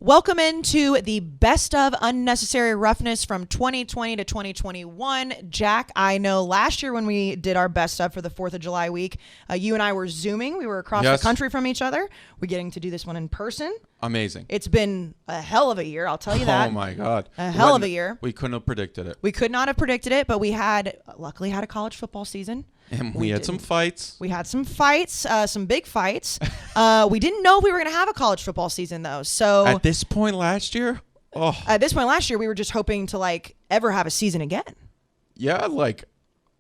Welcome into the best of unnecessary roughness from 2020 to 2021. Jack, I know last year when we did our best of for the 4th of July week, you and I were Zooming. We were across the country from each other. We're getting to do this one in person. Amazing. It's been a hell of a year, I'll tell you that. Oh, my God. A hell of a year. We couldn't have predicted it. We could not have predicted it, but we luckily had a college football season. And we had some fights. We had some fights, some big fights. We didn't know we were going to have a college football season, though. So at this point last year, we were just hoping to ever have a season again. Yeah,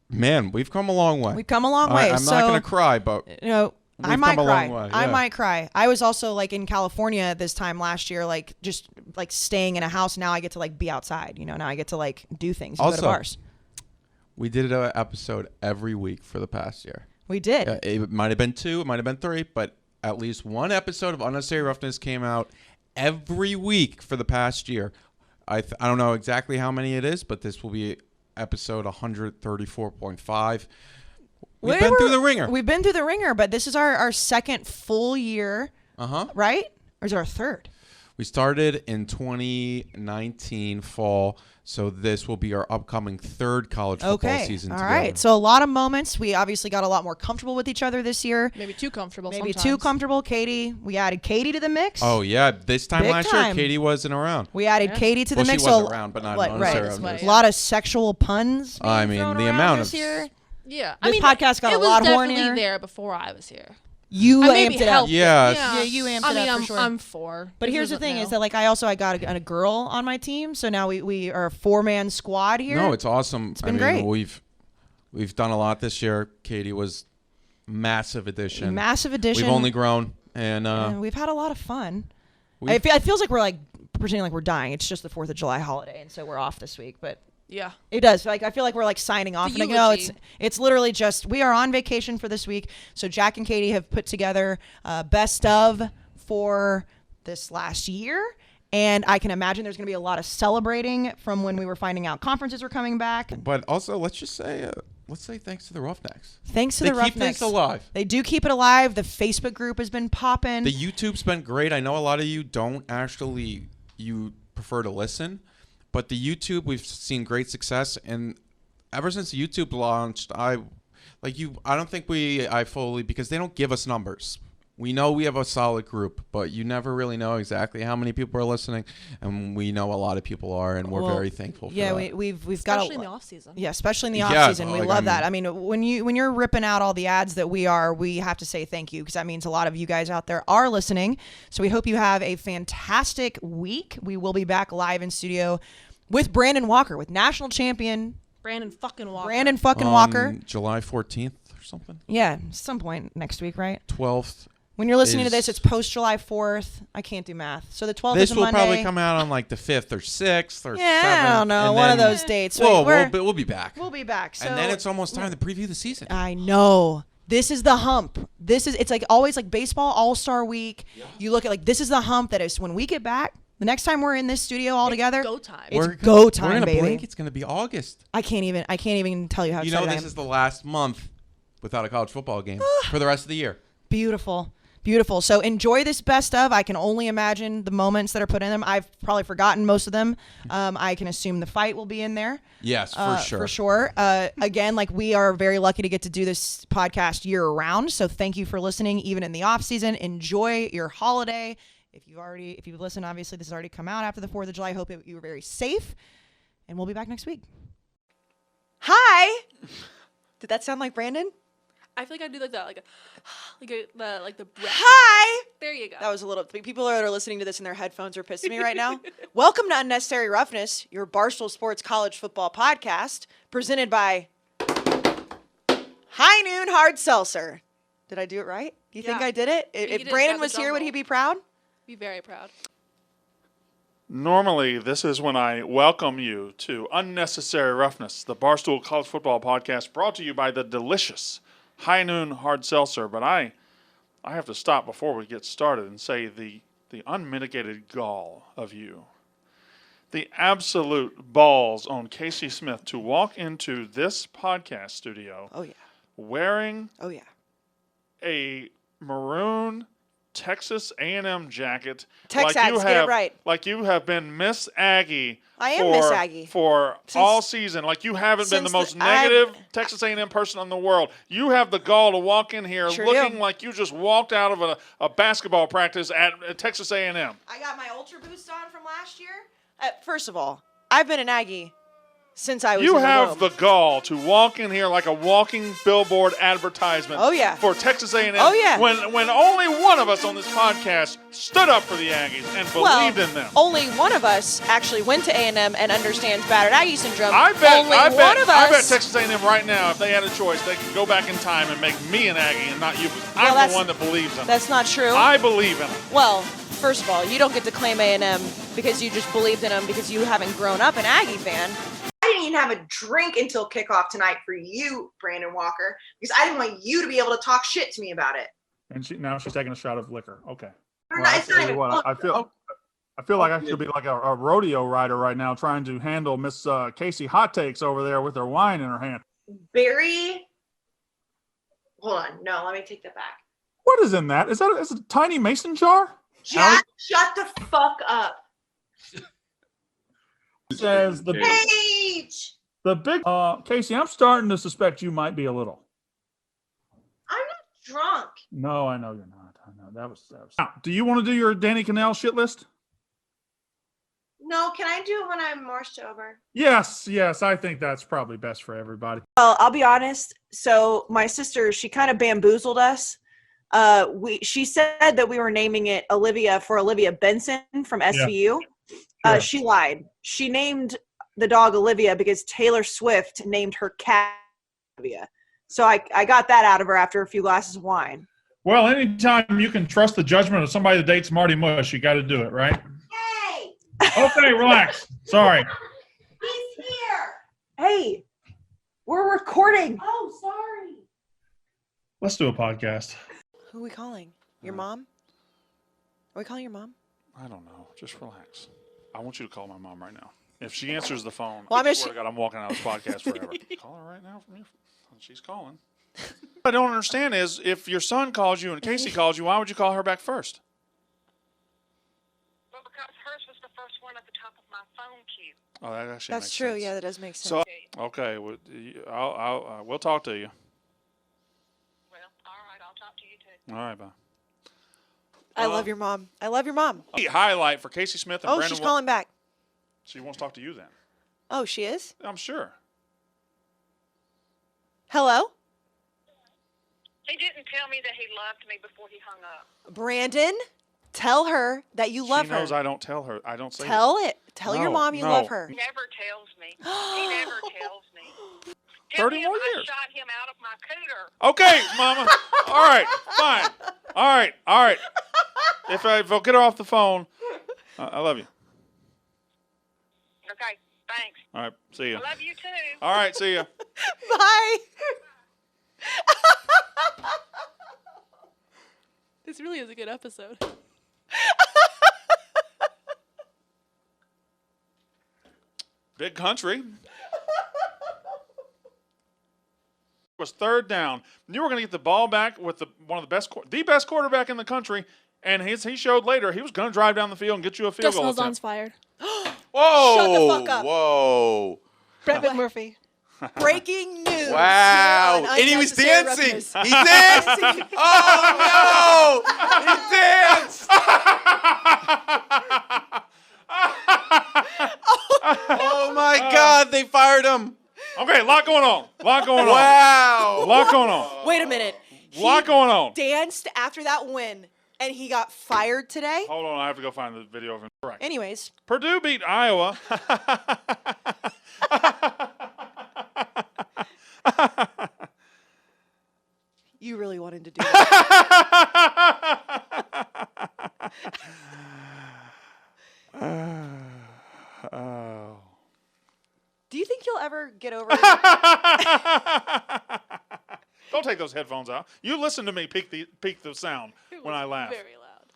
man, we've come a long way. We've come a long way. I'm not going to cry, but I might cry. Yeah. I might cry. I was also in California this time last year, just staying in a house. Now I get to be outside. Now I get to do things. Also, go to bars. We did an episode every week for the past year. We did. It might have been 2, it might have been 3, but at least one episode of Unnecessary Roughness came out every week for the past year. I don't know exactly how many it is, but this will be episode 134.5. We've been through the ringer. We've been through the ringer, but this is our second full year, right? Or is it our third? We started in 2019 fall, so this will be our upcoming third college football season together. All right. So a lot of moments. We obviously got a lot more comfortable with each other this year. Maybe too comfortable Katie. We added Katie to the mix. Oh, yeah. This time last year, Katie wasn't around. We added Katie to the mix. She wasn't around, but not necessarily. Right. A lot of sexual puns being thrown the around amount this of... year. Yeah. This podcast got a lot hornier. It was definitely there before I was here. You amped it up. Yeah, you amped it up for sure. I'm for. But here's the thing is that I got a girl on my team, so now we are a 4-man squad here. No, it's awesome. It's been great. We've done a lot this year. Katie was massive addition. We've only grown, and we've had a lot of fun. It feels like we're pretending we're dying. It's just the 4th of July holiday, and so we're off this week, but. Yeah, it does. I feel like we're signing off, and it's literally just we are on vacation for this week. So Jack and Katie have put together best of for this last year, and I can imagine there's going to be a lot of celebrating from when we were finding out conferences were coming back. But also, let's say thanks to the Roughnecks. Thanks to the Roughnecks. They keep things alive. They do keep it alive. The Facebook group has been popping. The YouTube's been great. I know a lot of you you prefer to listen. But the YouTube, we've seen great success, and ever since YouTube launched, I don't think because they don't give us numbers. We know we have a solid group, but you never really know exactly how many people are listening, and we know a lot of people are, and we're very thankful for that. Yeah, we've got especially in the off season. Yeah, especially in the off season, we love that. I mean, when you're ripping out all the ads that we have to say thank you because that means a lot of you guys out there are listening. So we hope you have a fantastic week. We will be back live in studio with Brandon Walker, with national champion Brandon fucking Walker. July 14th or something. Yeah, some point next week, right? 12th. When you're listening to this, it's post July 4th. I can't do math. So the 12th is a Monday. This will probably come out on the 5th or 6th or 7th. I don't know. One of those dates. We'll be back. We'll be back. So, and then it's almost time to preview the season. I know. This is the hump. It's always baseball all-star week. Yeah. You look at this is the hump that is when we get back. The next time we're in this studio all together, go time. It's go time, we're in a baby. blink. It's going to be August. I can't even tell you how excited I am. This is the last month without a college football game for the rest of the year. Beautiful. Beautiful. So enjoy this best of. I can only imagine the moments that are put in them. I've probably forgotten most of them. I can assume the fight will be in there. Yes, for sure. For sure. Again, we are very lucky to get to do this podcast year round. So thank you for listening, even in the off season. Enjoy your holiday. If you've listened, obviously this has already come out after the 4th of July. I hope you were very safe, and we'll be back next week. Hi. Did that sound like Brandon? I feel like I do that, the breath. Hi. There you go. That was a little. People that are listening to this in their headphones are pissing me right now. Welcome to Unnecessary Roughness, your Barstool Sports College Football podcast, presented by High Noon Hard Seltzer. Did I do it right? You think I did it? If Brandon was here, would he be proud? Be very proud. Normally, this is when I welcome you to Unnecessary Roughness, the Barstool College Football podcast brought to you by the delicious High Noon Hard Seltzer. But I have to stop before we get started and say the unmitigated gall of you. The absolute balls on Kayce Smith to walk into this podcast studio wearing a maroon Texas A&M jacket. Texags, like you get it have, right. Like you have been Miss Aggie. I am Miss Aggie. For all season. Like you haven't been the most negative Texas A&M person in the world. You have the gall to walk in here looking like you just walked out of a basketball practice at Texas A&M. I got my Ultra Boost on from last year. First of all, I've been an Aggie since I was in the have womb. the gall to walk in here like a walking billboard advertisement for Texas A&M. Oh, yeah. When only one of us on this podcast stood up for the Aggies and believed in them. Only one of us actually went to A&M and understands battered Aggie syndrome. I bet I bet Texas A&M right now, if they had a choice, they could go back in time and make me an Aggie and not you. I'm the one that believes in them. That's not true. I believe in them. Well, first of all, you don't get to claim A&M because you just believed in them because you haven't grown up an Aggie fan. I didn't even have a drink until kickoff tonight for you, Brandon Walker, because I didn't want you to be able to talk shit to me about it. And now she's taking a shot of liquor. Okay. Well, I feel like I should be like a rodeo rider right now, trying to handle Miss Kayce Hot Takes over there with her wine in her hand. Barry, hold on. No, let me take that back. What is in that? Is a tiny mason jar? Jack, shut the fuck up. Says the Paige. The big Kayce, I'm starting to suspect you might be a little. I'm not drunk. No, I know you're not. I know that was. Now, do you want to do your Danny Cannell shit list? No, can I do it when I'm more sober? Yes, I think that's probably best for everybody. Well, I'll be honest. So my sister, she kind of bamboozled us. She said that we were naming it Olivia for Olivia Benson from SVU. Yeah. Sure. She lied. She named the dog Olivia because Taylor Swift named her cat Olivia. So I got that out of her after a few glasses of wine. Well, anytime you can trust the judgment of somebody that dates Marty Mush, you got to do it, right? Hey! Okay, relax. Sorry. He's here. Hey, we're recording. Oh, sorry. Let's do a podcast. Who are we calling? Your mom? Are we calling your mom? I don't know. Just relax. I want you to call my mom right now. If she answers the phone, well, I swear to God, I'm walking out of this podcast forever. Call her right now from your phone. She's calling. What I don't understand is if your son calls you and Kayce calls you, why would you call her back first? Well, because hers was the first one at the top of my phone queue. Oh, that actually That's makes true. sense. Yeah, that does make sense. So, okay, we'll talk to you. Well, all right, I'll talk to you too. All right, bye. I love your mom. I love your mom. Highlight for Kayce Smith and Brandon. She's calling back. She wants to talk to you then. Oh, she is? I'm sure. Hello? He didn't tell me that he loved me before he hung up. Brandon, tell her that you love her. She knows I don't tell her. I don't say Tell it. Tell your mom you love her. He never tells me. He never tells me. 30 more years. I shot him out of my cooter. Okay, Mama. All right, fine. All right. If I'll get her off the phone, I love you. Okay, thanks. All right, see ya. I love you too. All right, see ya. Bye. This really is a good episode. Big country. It was third down. You were going to get the ball back with the best quarterback in the country, and he showed later he was going to drive down the field and get you a field Gus goal. Malzahn's fired. Whoa! Shut the fuck up. Whoa! Brett McMurphy. Breaking news. Wow! On And he was Unnecessary dancing. Roughness. He danced. Oh no! He danced. Oh my God! They fired him. Okay, a lot going on. Wow! A lot going on. Wait a minute. A lot going on. Danced after that win, and he got fired today? Hold on, I have to go find the video of him. Correct. Anyways. Purdue beat Iowa. You really wanted to do that. Oh. Do you think you'll ever get over Don't take those headphones out. You listen to me peak the sound when I laugh. Very loud.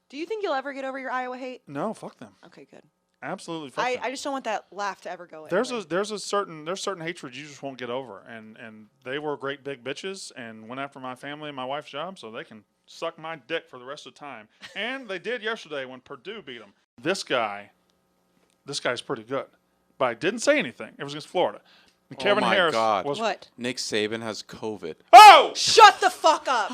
Do you think you'll ever get over your Iowa hate? No, fuck them. Okay, good. Absolutely fuck them. I just don't want that laugh to ever go There's anywhere. certain hatred you just won't get over, and they were great big bitches and went after my family and my wife's job, so they can suck my dick for the rest of the time. And they did yesterday when Purdue beat them. This guy's pretty good. But I didn't say anything. It was against Florida. And Kevin my Harris God. was. What? Nick Saban has COVID. Oh! Shut the fuck up.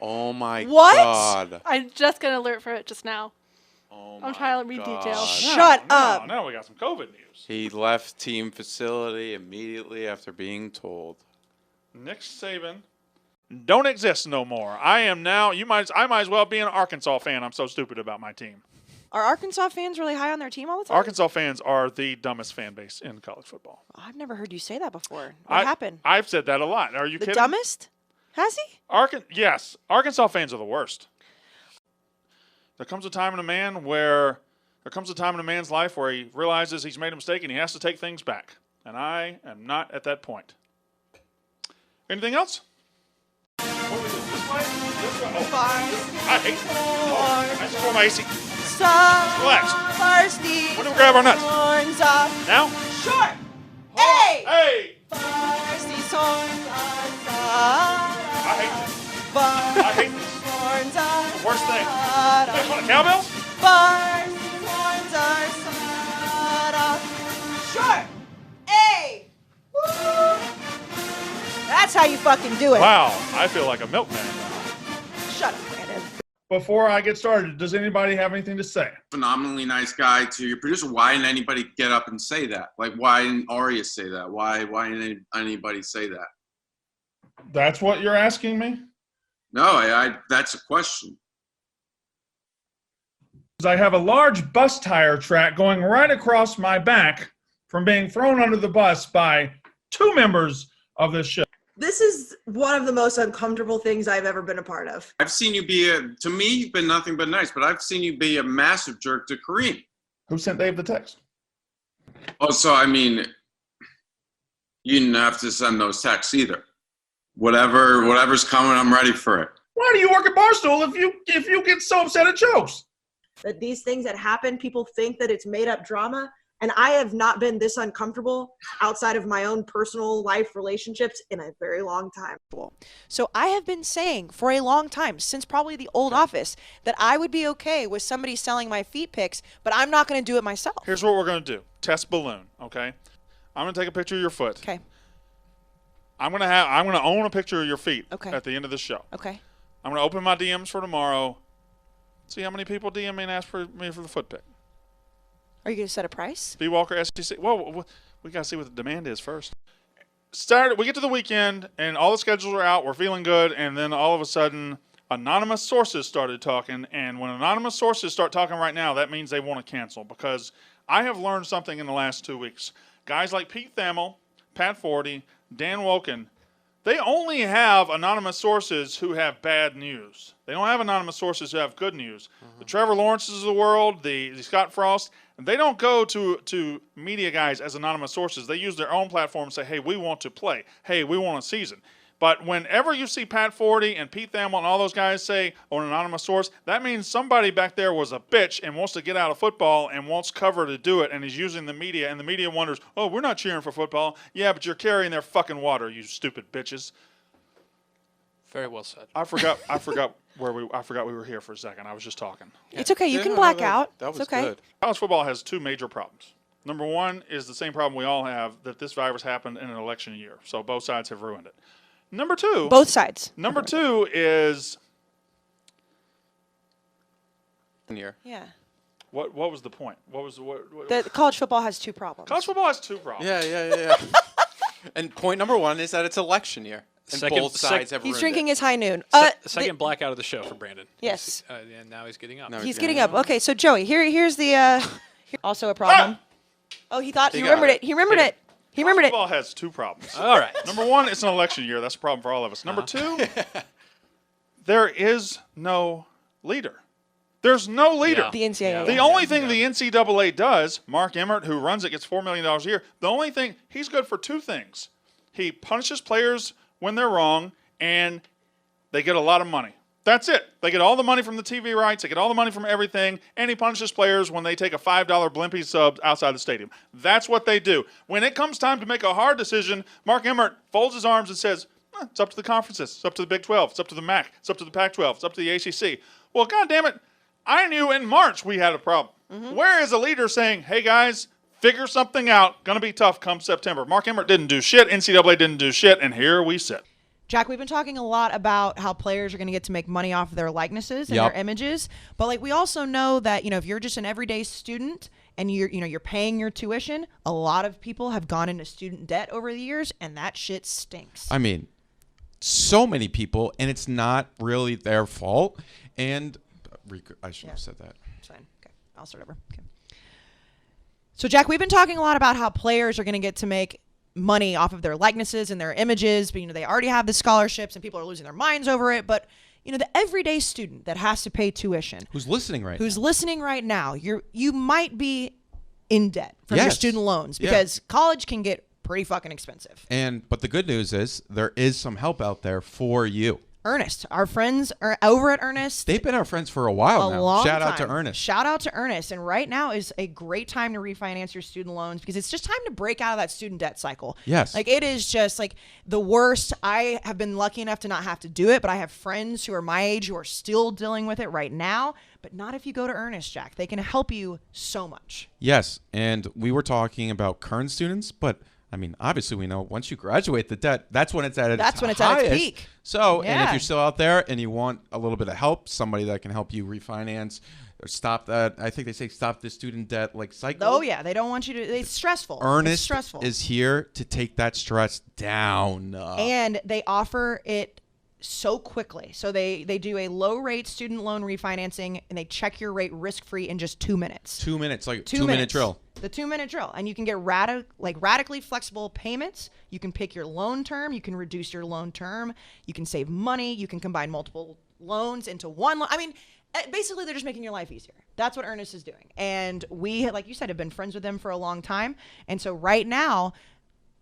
Oh my What? God. I just got an alert for it just now. Oh I'm trying to read God. details. Shut up. Now we got some COVID news. He left team facility immediately after being told. Nick Saban don't exist no more. I am now. I might as well be an Arkansas fan. I'm so stupid about my team. Are Arkansas fans really high on their team all the time? Arkansas fans are the dumbest fan base in college football. I've never heard you say that before. What happened? I've said that a lot. Are you The kidding? dumbest? Has he? Yes. Arkansas fans are the worst. There comes a time in a man's life where he realizes he's made a mistake and he has to take things back. And I am not at that point. Anything else? What do we do? This way? This way? Oh, I hate this. Oh, I just pour my AC. Relax. When do we grab our nuts? Now? Sure. Hey! Hey! I hate this. The worst thing. You guys want a cowbell? Sure. Hey! That's how you fucking do it. Wow, I feel like a milkman now. Shut up, Brandon. Before I get started, does anybody have anything to say? Phenomenally nice guy to your producer. Why didn't anybody get up and say that? Like, why didn't Arya say that? Why didn't anybody say that? That's what you're asking me? No, I that's a question. I have a large bus tire track going right across my back from being thrown under the bus by two members of this show. This is one of the most uncomfortable things I've ever been a part of. I've seen you to me, you've been nothing but nice, but I've seen you be a massive jerk to Kareem. Who sent Dave the text? Oh, so I mean, you didn't have to send those texts either. Whatever's coming, I'm ready for it. Why do you work at Barstool if you get so upset at jokes? That these things that happen, people think that it's made up drama. And I have not been this uncomfortable outside of my own personal life relationships in a very long time. So I have been saying for a long time, since probably the old office, that I would be okay with somebody selling my feet pics, but I'm not going to do it myself. Here's what we're going to do. Test balloon, okay? I'm going to take a picture of your foot. Okay. I'm going to own a picture of your feet Okay. at the end of the show. Okay. I'm going to open my DMs for tomorrow. See how many people DM me and ask for me for the foot pic. Are you going to set a price? B. Walker, STC. Well, we got to see what the demand is first. We get to the weekend, and all the schedules are out. We're feeling good, and then all of a sudden, anonymous sources started talking. And when anonymous sources start talking right now, that means they want to cancel. Because I have learned something in the last 2 weeks. Guys like Pete Thamel, Pat Forty, Dan Woken, they only have anonymous sources who have bad news. They don't have anonymous sources who have good news. The Trevor Lawrences of the world, the Scott Frost, they don't go to media guys as anonymous sources. They use their own platform and say, hey, we want to play. Hey, we want a season. But whenever you see Pat Forty and Pete Thamel and all those guys say, an anonymous source, that means somebody back there was a bitch and wants to get out of football and wants cover to do it, and is using the media, and the media wonders, oh, we're not cheering for football. Yeah, but you're carrying their fucking water, you stupid bitches. Very well said. I forgot we were here for a second. I was just talking. It's okay. You Yeah, can no, black that- out. That was it's okay. good. College football has two major problems. Number one is the same problem we all have, that this virus happened in an election year. So both sides have ruined it. Number two. Both sides. Number two is Year. Yeah. what was the point? What was The college football has two problems. college football has two problems. Yeah. And point number one is that it's election year. And both sides have He's ruined drinking it. his high noon. Second blackout of the show for Brandon. Yes. And now he's getting up. No, He's getting up. Okay, so Joey, here's the also a Ah! problem. Oh, he thought he got remembered it. it. He remembered it. He remembered it. Football has two problems. All right. Number one, it's an election year. That's a problem for all of us. Number two, there is no leader. There's no leader. Yeah. The NCAA. The only thing the NCAA does, Mark Emmert, who runs it, gets $4 million a year. The only thing, he's good for two things. He punishes players when they're wrong, and they get a lot of money. That's it. They get all the money from the TV rights. They get all the money from everything, and he punishes players when they take a $5 Blimpie sub outside the stadium. That's what they do. When it comes time to make a hard decision, Mark Emmert folds his arms and says, It's up to the conferences. It's up to the Big 12. It's up to the MAC. It's up to the Pac-12. It's up to the ACC. Well, God damn it, I knew in March we had a problem. Where is a leader saying, hey, guys, figure something out. Going to be tough come September. Mark Emmert didn't do shit. NCAA didn't do shit. And here we sit. Jack, we've been talking a lot about how players are going to get to make money off of their likenesses and their images. But like we also know that, if you're just an everyday student and you're paying your tuition, a lot of people have gone into student debt over the years, and that shit stinks. I mean, so many people, and it's not really their fault. And I shouldn't have said that. It's fine. Okay. I'll start over. Okay. So, Jack, we've been talking a lot about how players are going to get to make money off of their likenesses and their images, but they already have the scholarships and people are losing their minds over it. But the everyday student that has to pay tuition, who's listening right now, you might be in debt from your student loans because college can get pretty fucking expensive. But the good news is there is some help out there for you. Earnest. Our friends are over at Earnest. They've been our friends for a while now. Long Shout time. out to Earnest. Shout out to Earnest. And right now is a great time to refinance your student loans because it's just time to break out of that student debt cycle. Yes. Like it is just like the worst. I have been lucky enough to not have to do it, but I have friends who are my age who are still dealing with it right now. But not if you go to Earnest, Jack. They can help you so much. Yes. And we were talking about current students, but I mean, obviously, we know once you graduate the debt, that's when it's at its highest. Peak. So, and if you're still out there and you want a little bit of help, somebody that can help you refinance or stop that, I think they say stop the student debt cycle. Oh, yeah. They don't want you to. It's stressful. Earnest is here to take that stress down. And they offer it so quickly. So they do a low rate student loan refinancing and they check your rate risk-free in just 2 minutes. 2 minutes, like 2-minute drill. The 2-minute drill. And you can get radically flexible payments. You can pick your loan term. You can reduce your loan term. You can save money. You can combine multiple loans into one loan. I mean, basically, they're just making your life easier. That's what Earnest is doing. And we, like you said, have been friends with them for a long time. And so right now,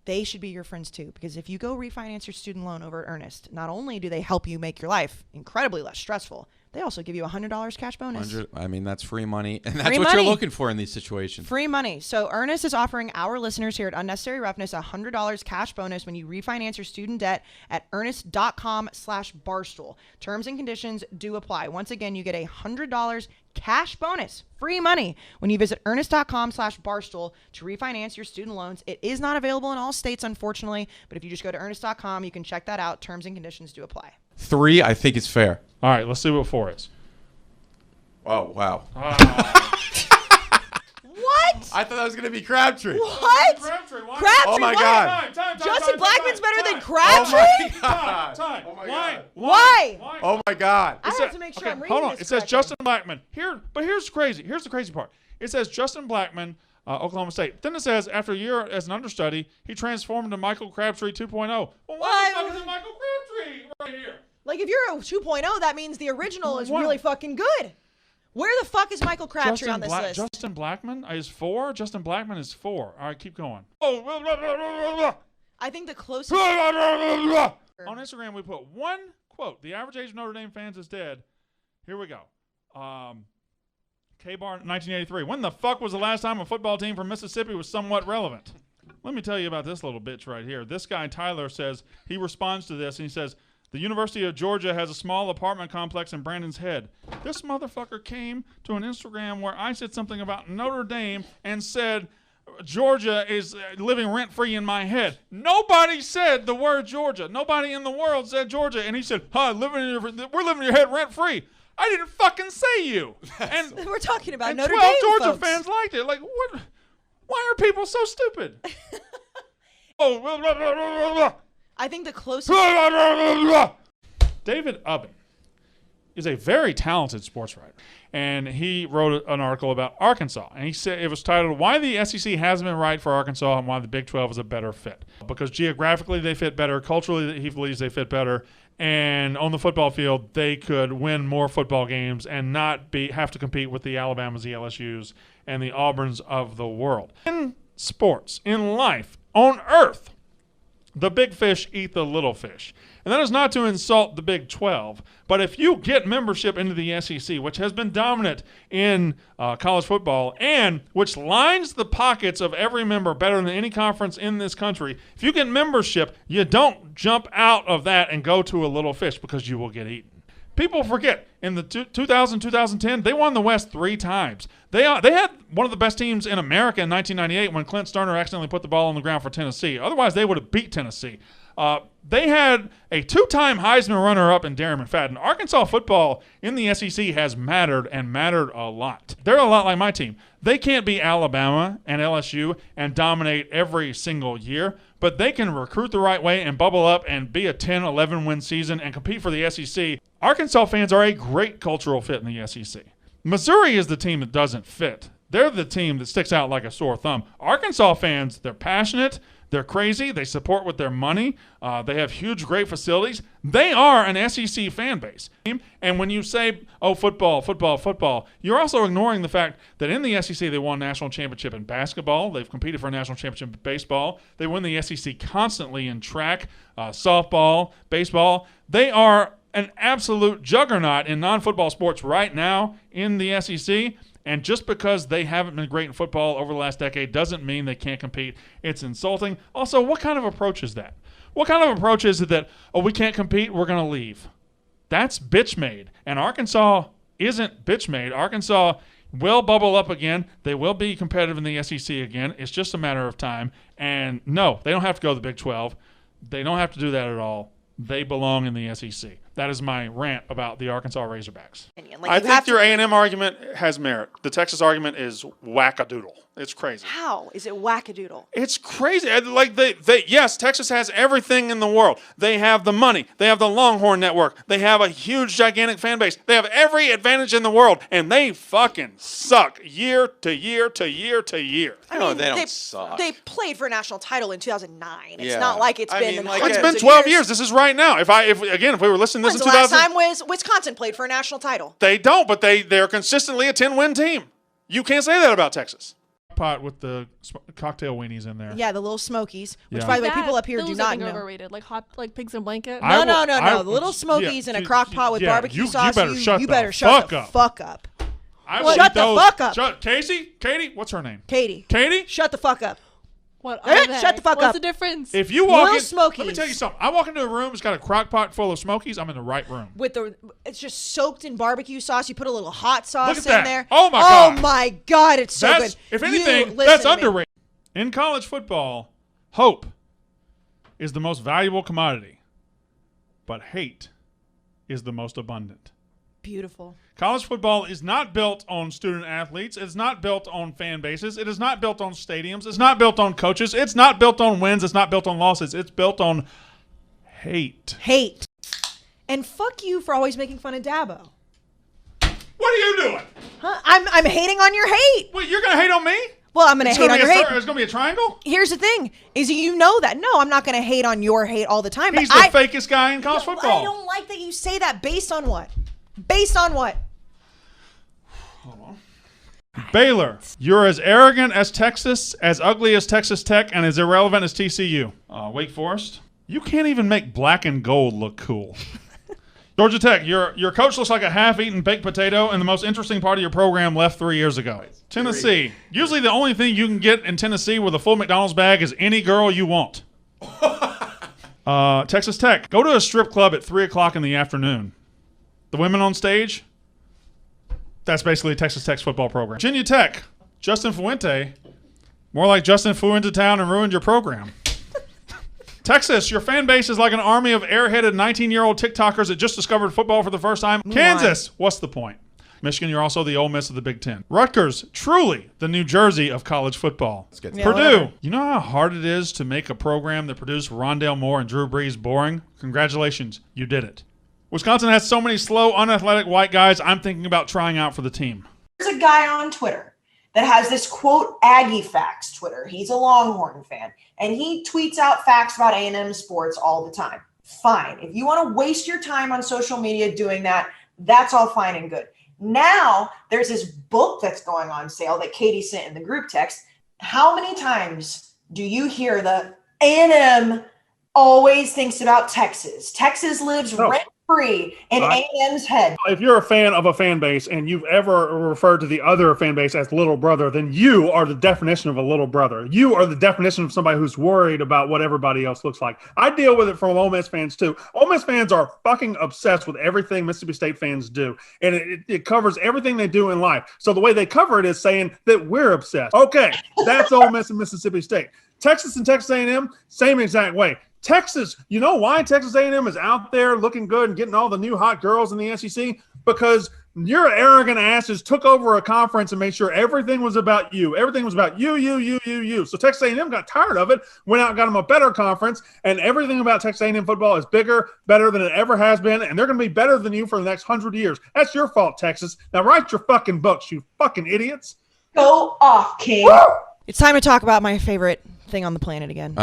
they should be your friends too, because if you go refinance your student loan over at Earnest, not only do they help you make your life incredibly less stressful, they also give you a $100 cash bonus. I mean, that's free money, and that's what you're looking for in these situations. Free money. So Earnest is offering our listeners here at Unnecessary Roughness a $100 cash bonus when you refinance your student debt at earnest.com/barstool. Terms and conditions do apply. Once again, you get a $100 cash bonus, free money, when you visit earnest.com/barstool to refinance your student loans. It is not available in all states, unfortunately, but if you just go to earnest.com, you can check that out. Terms and conditions do apply. 3, I think is fair. All right, let's see what 4 is. Oh, wow. What? I thought that was going to be Crabtree. What? Crabtree, why? Crabtree, Oh, my what? God. Justin Blackman's better than Crabtree? Oh, my God. Time. Oh, my Why? God. Why? Oh, my God. I have to make sure I'm reading Hold on. this It says correctly. Justin Blackman. But here's crazy. Here's the crazy part. It says Justin Blackman, Oklahoma State. Then it says after a year as an understudy, he transformed into Michael Crabtree 2.0. Well, why the fuck is it Michael Crabtree right here? Like, if you're a 2.0, that means the original is really fucking good. Where the fuck is Michael Crabtree on this list? Justin Blackman is 4. Justin Blackman is 4. All right, keep going. Oh, I think the closest... on Instagram, we put one quote. The average age of Notre Dame fans is dead. Here we go. K-Bar 1983. When the fuck was the last time a football team from Mississippi was somewhat relevant? Let me tell you about this little bitch right here. This guy, Tyler, says, he responds to this, and he says, the University of Georgia has a small apartment complex in Brandon's Head. This motherfucker came to an Instagram where I said something about Notre Dame and said Georgia is living rent-free in my head. Nobody said the word Georgia. Nobody in the world said Georgia. And he said, we're living in your head rent-free. I didn't fucking say you. And we're talking about and Notre 12 Dame, Georgia folks. fans liked it. Like, what? Why are people so stupid? I think the closest... David Ubben is a very talented sports writer, and he wrote an article about Arkansas, and he said it was titled "Why the SEC Hasn't Been Right for Arkansas and Why the Big 12 is a Better Fit." Because geographically they fit better, culturally he believes they fit better, and on the football field they could win more football games and not have to compete with the Alabamas, the LSUs, and the Auburns of the world. In sports, in life, on earth, the big fish eat the little fish. And that is not to insult the Big 12. But if you get membership into the SEC, which has been dominant in college football and which lines the pockets of every member better than any conference in this country, if you get membership, you don't jump out of that and go to a little fish because you will get eaten. People forget, in the 2000, 2010, they won the West 3 times. They had one of the best teams in America in 1998 when Clint Sterner accidentally put the ball on the ground for Tennessee. Otherwise, they would have beat Tennessee. They had a 2-time Heisman runner-up in Darren McFadden. Arkansas football in the SEC has mattered and mattered a lot. They're a lot like my team. They can't be Alabama and LSU and dominate every single year, but they can recruit the right way and bubble up and be a 10, 11-win season and compete for the SEC. Arkansas fans are a great cultural fit in the SEC. Missouri is the team that doesn't fit. They're the team that sticks out like a sore thumb. Arkansas fans, they're passionate. They're crazy. They support with their money. They have huge, great facilities. They are an SEC fan base. And when you say, oh, football, football, football, you're also ignoring the fact that in the SEC they won a national championship in basketball. They've competed for a national championship in baseball. They win the SEC constantly in track, softball, baseball. They are an absolute juggernaut in non-football sports right now in the SEC. And just because they haven't been great in football over the last decade doesn't mean they can't compete. It's insulting. Also, what kind of approach is that? What kind of approach is it that, oh, we can't compete, we're going to leave? That's bitch-made. And Arkansas isn't bitch-made. Arkansas will bubble up again. They will be competitive in the SEC again. It's just a matter of time. And no, they don't have to go to the Big 12. They don't have to do that at all. They belong in the SEC. That is my rant about the Arkansas Razorbacks. I think your A&M argument has merit. The Texas argument is wackadoodle. It's crazy. How is it wackadoodle? It's crazy. Like yes, Texas has everything in the world. They have the money. They have the Longhorn Network. They have a huge, gigantic fan base. They have every advantage in the world, and they fucking suck year to year to year to year. I mean, they don't suck. They played for a national title in 2009. It's Yeah. not like it's been. It's been 12 years. This is right now. If we were listening to this When's in the last 2000, time was Wisconsin played for a national title? they don't, but they're consistently a 10-win team. You can't say that about Texas. Pot with the cocktail weenies in there. Yeah, the little Smokies, which Yeah. by the way, That- people up here do those, I not think, know. are overrated. Like pigs in a blanket. No. The little Smokies in a crock pot with barbecue sauce. You better shut the fuck up. Shut the fuck up. Katie, what's her name? Katie, shut the fuck up. What? Shut the fuck What's up. the difference? If you walk Little in, Smokies. let me tell you something. I walk into a room, it's got a crock pot full of Smokies. I'm in the right room. It's just soaked in barbecue sauce. You put a little hot sauce Look at in that. there. Oh my God. Oh my God, it's so good. If You anything, listen that's to me. underrated. In college football, hope is the most valuable commodity, but hate is the most abundant. Beautiful. College football is not built on student athletes. It's not built on fan bases. It is not built on stadiums. It's not built on coaches. It's not built on wins. It's not built on losses. It's built on hate. And fuck you for always making fun of Dabo. What are you doing? Huh? I'm hating on your hate. Wait, you're going to hate on me? Well, I'm going to hate on your hate. There's going to be a triangle? Here's the thing, is you know that. No, I'm not going to hate on your hate all the time. He's but the fakest guy in college football. I don't like that you say that. Based on what? Based on what? Baylor, you're as arrogant as Texas, as ugly as Texas Tech, and as irrelevant as TCU. Wake Forest, you can't even make black and gold look cool. Georgia Tech, your coach looks like a half-eaten baked potato, and the most interesting part of your program left 3 years ago. Tennessee, usually the only thing you can get in Tennessee with a full McDonald's bag is any girl you want. Texas Tech, go to a strip club at 3 o'clock in the afternoon. The women on stage, that's basically Texas Tech's football program. Virginia Tech, Justin Fuente, more like Justin flew into town and ruined your program. Texas, your fan base is like an army of airheaded 19-year-old TikTokers that just discovered football for the first time. Kansas, what's the point? Michigan, you're also the Ole Miss of the Big Ten. Rutgers, truly the New Jersey of college football. Purdue, whatever. you know how hard it is to make a program that produced Rondale Moore and Drew Brees boring? Congratulations, you did it. Wisconsin has so many slow, unathletic white guys, I'm thinking about trying out for the team. There's a guy on Twitter that has this quote Aggie Facts Twitter. He's a Longhorn fan, and he tweets out facts about A&M sports all the time. Fine. If you want to waste your time on social media doing that, that's all fine and good. Now there's this book that's going on sale that Katie sent in the group text. How many times do you hear the A&M always thinks about Texas. Texas lives rent-free in A&M's head. If you're a fan of a fan base and you've ever referred to the other fan base as little brother, then you are the definition of a little brother. You are the definition of somebody who's worried about what everybody else looks like. I deal with it from Ole Miss fans too. Ole Miss fans are fucking obsessed with everything Mississippi State fans do, and it covers everything they do in life. So the way they cover it is saying that we're obsessed. Okay, that's Ole Miss and Mississippi State. Texas and Texas A&M, same exact way. Texas, you know why Texas A&M is out there looking good and getting all the new hot girls in the SEC? Because your arrogant asses took over a conference and made sure everything was about you. Everything was about you. So Texas A&M got tired of it, went out and got them a better conference, and everything about Texas A&M football is bigger, better than it ever has been, and they're going to be better than you for the next 100 years. That's your fault, Texas. Now write your fucking books, you fucking idiots. Go off, King. It's time to talk about my favorite thing on the planet again.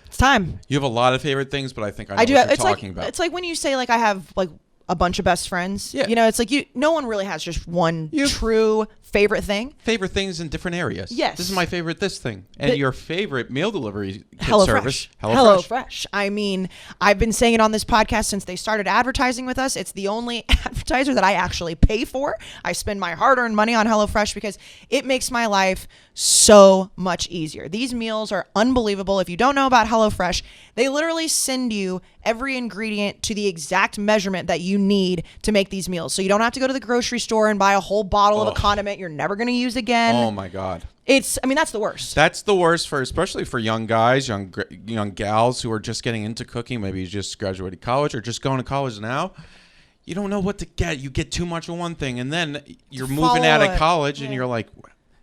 It's time. You have a lot of favorite things, but I think I know what you're talking about. It's like when you say, like, I have, like, a bunch of best friends. Yeah. You know, it's like no one really has just one true favorite thing. Favorite things in different areas. Yes. This is my favorite this thing. And your favorite meal delivery service. HelloFresh. I mean, I've been saying it on this podcast since they started advertising with us. It's the only advertiser that I actually pay for. I spend my hard-earned money on HelloFresh because it makes my life so much easier. These meals are unbelievable. If you don't know about HelloFresh, they literally send you every ingredient to the exact measurement that you need to make these meals. So you don't have to go to the grocery store and buy a whole bottle of a condiment you're never going to use again. Oh my God. That's the worst. That's the worst especially for young guys, young gals who are just getting into cooking. Maybe you just graduated college or just going to college now. You don't know what to get. You get too much of one thing, and then you're moving out of college, and you're like,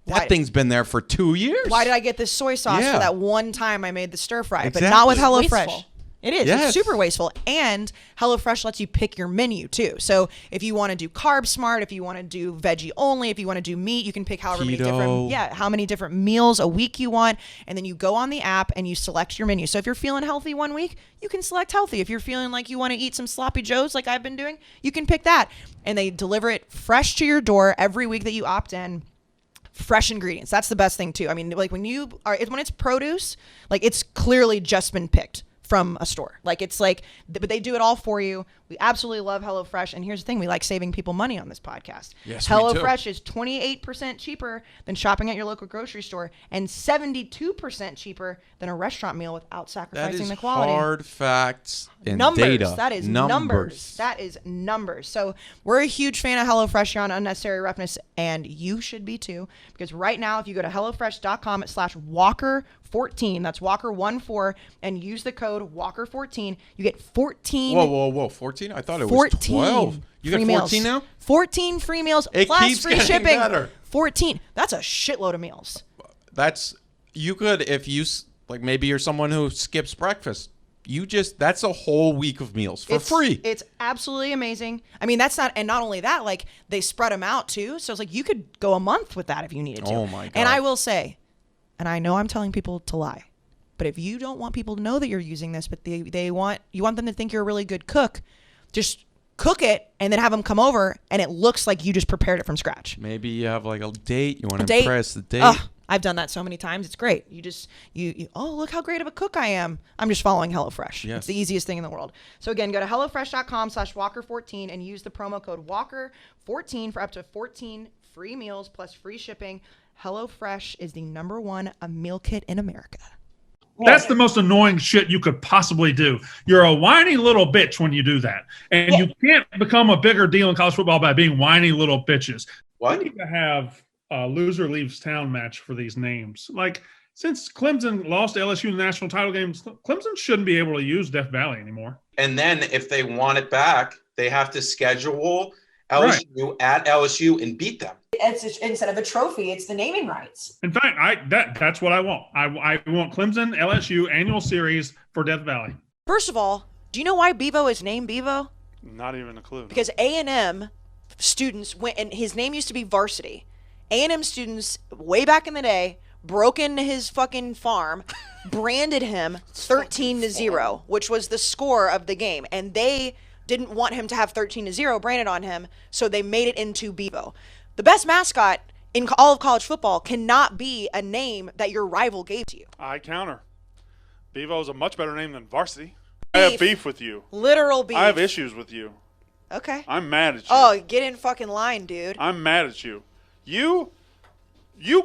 that thing's been there for 2 years. Why did I get this soy sauce for that one time I made the stir fry? Exactly. But not with HelloFresh. Wasteful. It is. Yes. It's super wasteful. And HelloFresh lets you pick your menu too. So if you want to do Carb Smart, if you want to do veggie only, if you want to do meat, you can pick how many different meals a week you want. And then you go on the app and you select your menu. So if you're feeling healthy one week, you can select healthy. If you're feeling like you want to eat some sloppy joes like I've been doing, you can pick that. And they deliver it fresh to your door every week that you opt in. Fresh ingredients. That's the best thing too. I mean, like when it's produce, like it's clearly just been picked from a store. Like it's like, but they do it all for you. We absolutely love HelloFresh. And here's the thing, we like saving people money on this podcast. Yes, HelloFresh is 28% cheaper than shopping at your local grocery store and 72% cheaper than a restaurant meal without sacrificing the quality. Hard facts and numbers. data. That is numbers. That is numbers. So we're a huge fan of HelloFresh here on Unnecessary Roughness, and you should be too, because right now if you go to HelloFresh.com/Walker14, that's Walker14, and use the code Walker14, you get 14. Whoa, 14? I thought it was 12. You get 14 now? 14 free meals It plus keeps free getting shipping. better. 14. That's a shitload of meals. You could, if you, like maybe you're someone who skips breakfast, that's a whole week of meals for free. It's absolutely amazing. I mean, not only that, like they spread them out too. So it's like you could go a month with that if you needed to. Oh my God. And I will say, and I know I'm telling people to lie, but if you don't want people to know that you're using this, but you want them to think you're a really good cook, just cook it and then have them come over and it looks like you just prepared it from scratch. Maybe you have like a date. You want to impress the date. I've done that so many times. It's great. You just, oh, look how great of a cook I am. I'm just following HelloFresh. Yes. It's the easiest thing in the world. So again, go to HelloFresh.com/Walker14 and use the promo code Walker14 for up to 14 free meals plus free shipping. HelloFresh is the #1 meal kit in America. That's the most annoying shit you could possibly do. You're a whiny little bitch when you do that. And you can't become a bigger deal in college football by being whiny little bitches. What? We need to have a loser leaves town match for these names. Like, since Clemson lost LSU in the national title games, Clemson shouldn't be able to use Death Valley anymore. And then if they want it back, they have to schedule LSU at LSU and beat them. It's instead of a trophy, it's the naming rights. In fact, that's what I want. I want Clemson LSU annual series for Death Valley. First of all, do you know why Bevo is named Bevo? Not even a clue. Because A&M students went, and his name used to be Varsity. A&M students way back in the day broke into his fucking farm, branded him 13-0, which was the score of the game, and they didn't want him to have 13-0 branded on him, so they made it into Bevo. The best mascot in all of college football cannot be a name that your rival gave to you. I counter. Bevo is a much better name than Varsity. I have beef with you. Literal beef. I have issues with you. Okay. I'm mad at you. Oh, get in fucking line, dude. I'm mad at you. You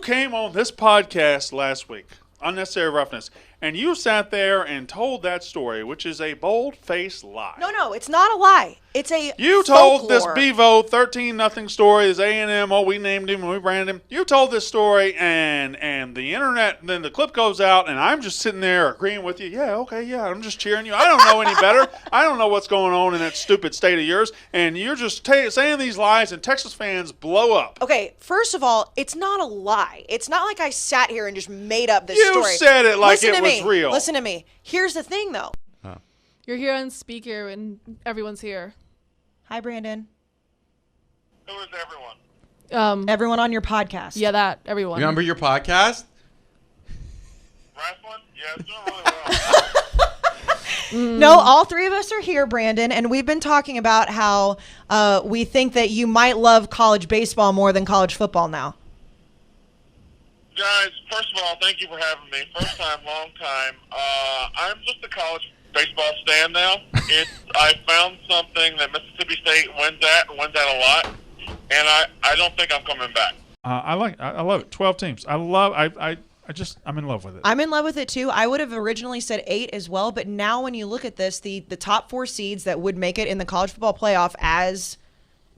came on this podcast last week, Unnecessary Roughness, and you sat there and told that story, which is a bold-faced lie. No, it's not a lie. It's a You told this Bevo 13-0 story, this A&M, we named him and we branded him. You told this story, and the internet, then the clip goes out, and I'm just sitting there agreeing with you. Yeah, okay, yeah, I'm just cheering you. I don't know any better. I don't know what's going on in that stupid state of yours, and you're just saying these lies, and Texas fans blow up. Okay, first of all, it's not a lie. It's not like I sat here and just made up this You story. You said it like Listen it to was me. real. Listen to me. Here's the thing, though. You're here on speaker and everyone's here. Hi, Brandon. Who is everyone? Everyone on your podcast. Yeah, everyone. Remember your podcast? Wrestling? Yeah, it's doing really well. No, all three of us are here, Brandon, and we've been talking about how we think that you might love college baseball more than college football now. Guys, first of all, thank you for having me. First time, long time. I'm just a college baseball stan now. I found something that Mississippi State wins at a lot, and I don't think I'm coming back. I love it. 12 teams. I'm in love with it. I'm in love with it too. I would have originally said 8 as well, but now when you look at this, the top 4 seeds that would make it in the college football playoff as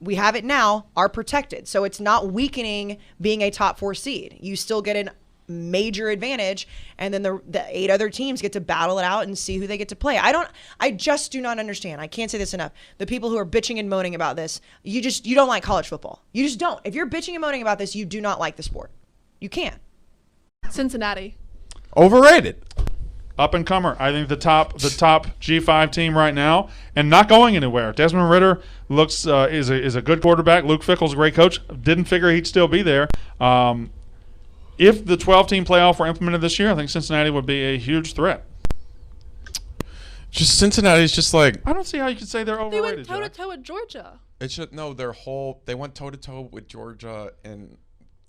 we have it now are protected. So it's not weakening being a top 4 seed. You still get a major advantage, and then the 8 other teams get to battle it out and see who they get to play. I just do not understand. I can't say this enough. The people who are bitching and moaning about this, you don't like college football. You just don't. If you're bitching and moaning about this, you do not like the sport. You can't. Cincinnati. Overrated. Up and comer. I think the top G5 team right now, and not going anywhere. Desmond Ridder looks is a good quarterback. Luke Fickell's a great coach. Didn't figure he'd still be there. If the 12-team playoff were implemented this year, I think Cincinnati would be a huge threat. Just Cincinnati's just like, I don't see how you could say they're They overrated. went toe-to-toe with Georgia. it should no they went toe to toe with Georgia and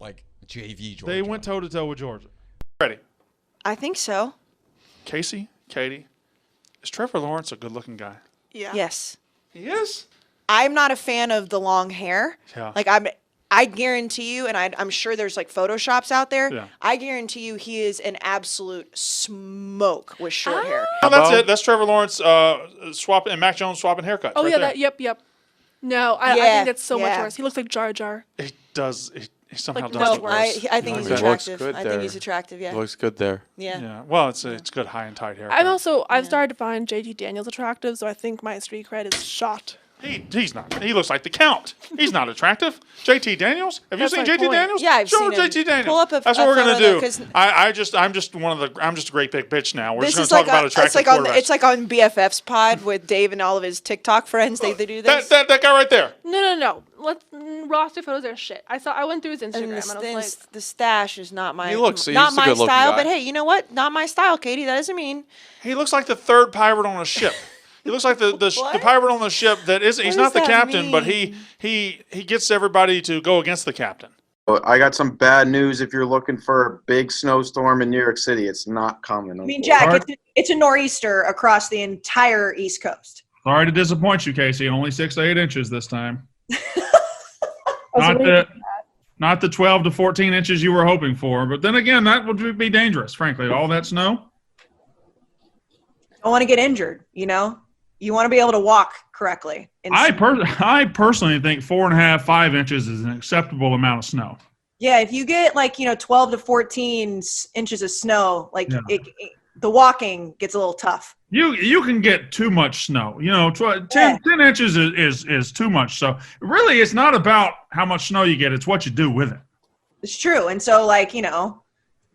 like JV Georgia. They went toe to toe with Georgia. Ready? I think so. Kayce, Katie, is Trevor Lawrence a good-looking guy? Yeah. Yes. He is. I'm not a fan of the long hair. Yeah. Like I guarantee you, and I'm sure there's like Photoshops out there. Yeah. I guarantee you, he is an absolute smoke with short hair. Oh, that's it. That's Trevor Lawrence swapping and Mac Jones swapping haircuts. Oh, right yeah, there. yep. No, I Yeah, think that's so much yeah. worse. He looks like Jar Jar. He does. He somehow Like, does no, look worse. I think he's He looks attractive. good I there. think he's attractive. Yeah. Looks good there. Yeah. Yeah. Well, it's good high and tight hair. I've started to find JT Daniels attractive, so I think my street cred is shot. He's not. He looks like the Count. He's not attractive. JT Daniels. Have That's you seen my JT point. Daniels? Yeah, I've Show seen him him. JT Daniels. Pull up a That's what we're gonna photo, do. 'cause I'm just a great big bitch now. We're This just is gonna like talk about attractive quarterbacks. it's like on BFF's pod with Dave and all of his TikTok friends. They do this. that guy right there. No. Roster photos are shit. I went through his Instagram And and I was like, the stash is not my He's a not my good-looking style. guy. But hey, you know what? Not my style, Katie. That doesn't mean He looks like the third pirate on a ship. He looks like the What? pirate on the ship that is. He's not does the that captain, but mean? he gets everybody to go against the captain. I got some bad news. If you're looking for a big snowstorm in New York City, it's not coming. I mean, Jack, it's a nor'easter across the entire East Coast. Sorry to disappoint you, Casey. Only 6 to 8 inches this time. Not the 12 to 14 inches you were hoping for. But then again, that would be dangerous, frankly. All that snow. I want to get injured. You know, you want to be able to walk correctly. I personally think 4.5, 5 inches is an acceptable amount of snow. Yeah, if you get 12 to 14 inches of snow, Yeah. the walking gets a little tough. You can get too much snow. 10 inches is too much. So really, it's not about how much snow you get. It's what you do with it. It's true. And so,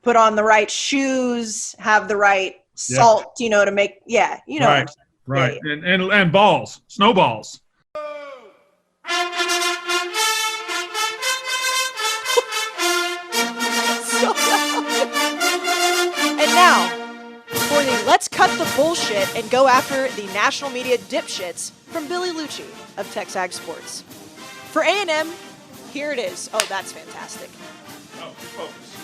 put on the right shoes, have the right salt, to make, Right. Right. And balls, snowballs. And now, for the let's cut the bullshit and go after the national media dipshits from Billy Lucci of Texag Sports. For A&M, here it is. Oh, that's fantastic. Oh, focus.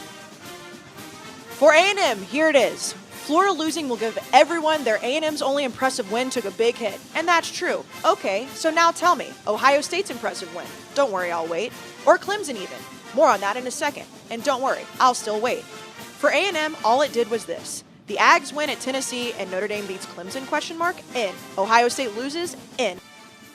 For A&M, here it is. Florida losing will give everyone their A&M's only impressive win took a big hit. And that's true. Okay, so now tell me, Ohio State's impressive win. Don't worry, I'll wait. Or Clemson even. More on that in a second. And don't worry, I'll still wait. For A&M, all it did was this. The Ags win at Tennessee and Notre Dame beats Clemson, ? In. Ohio State loses, in.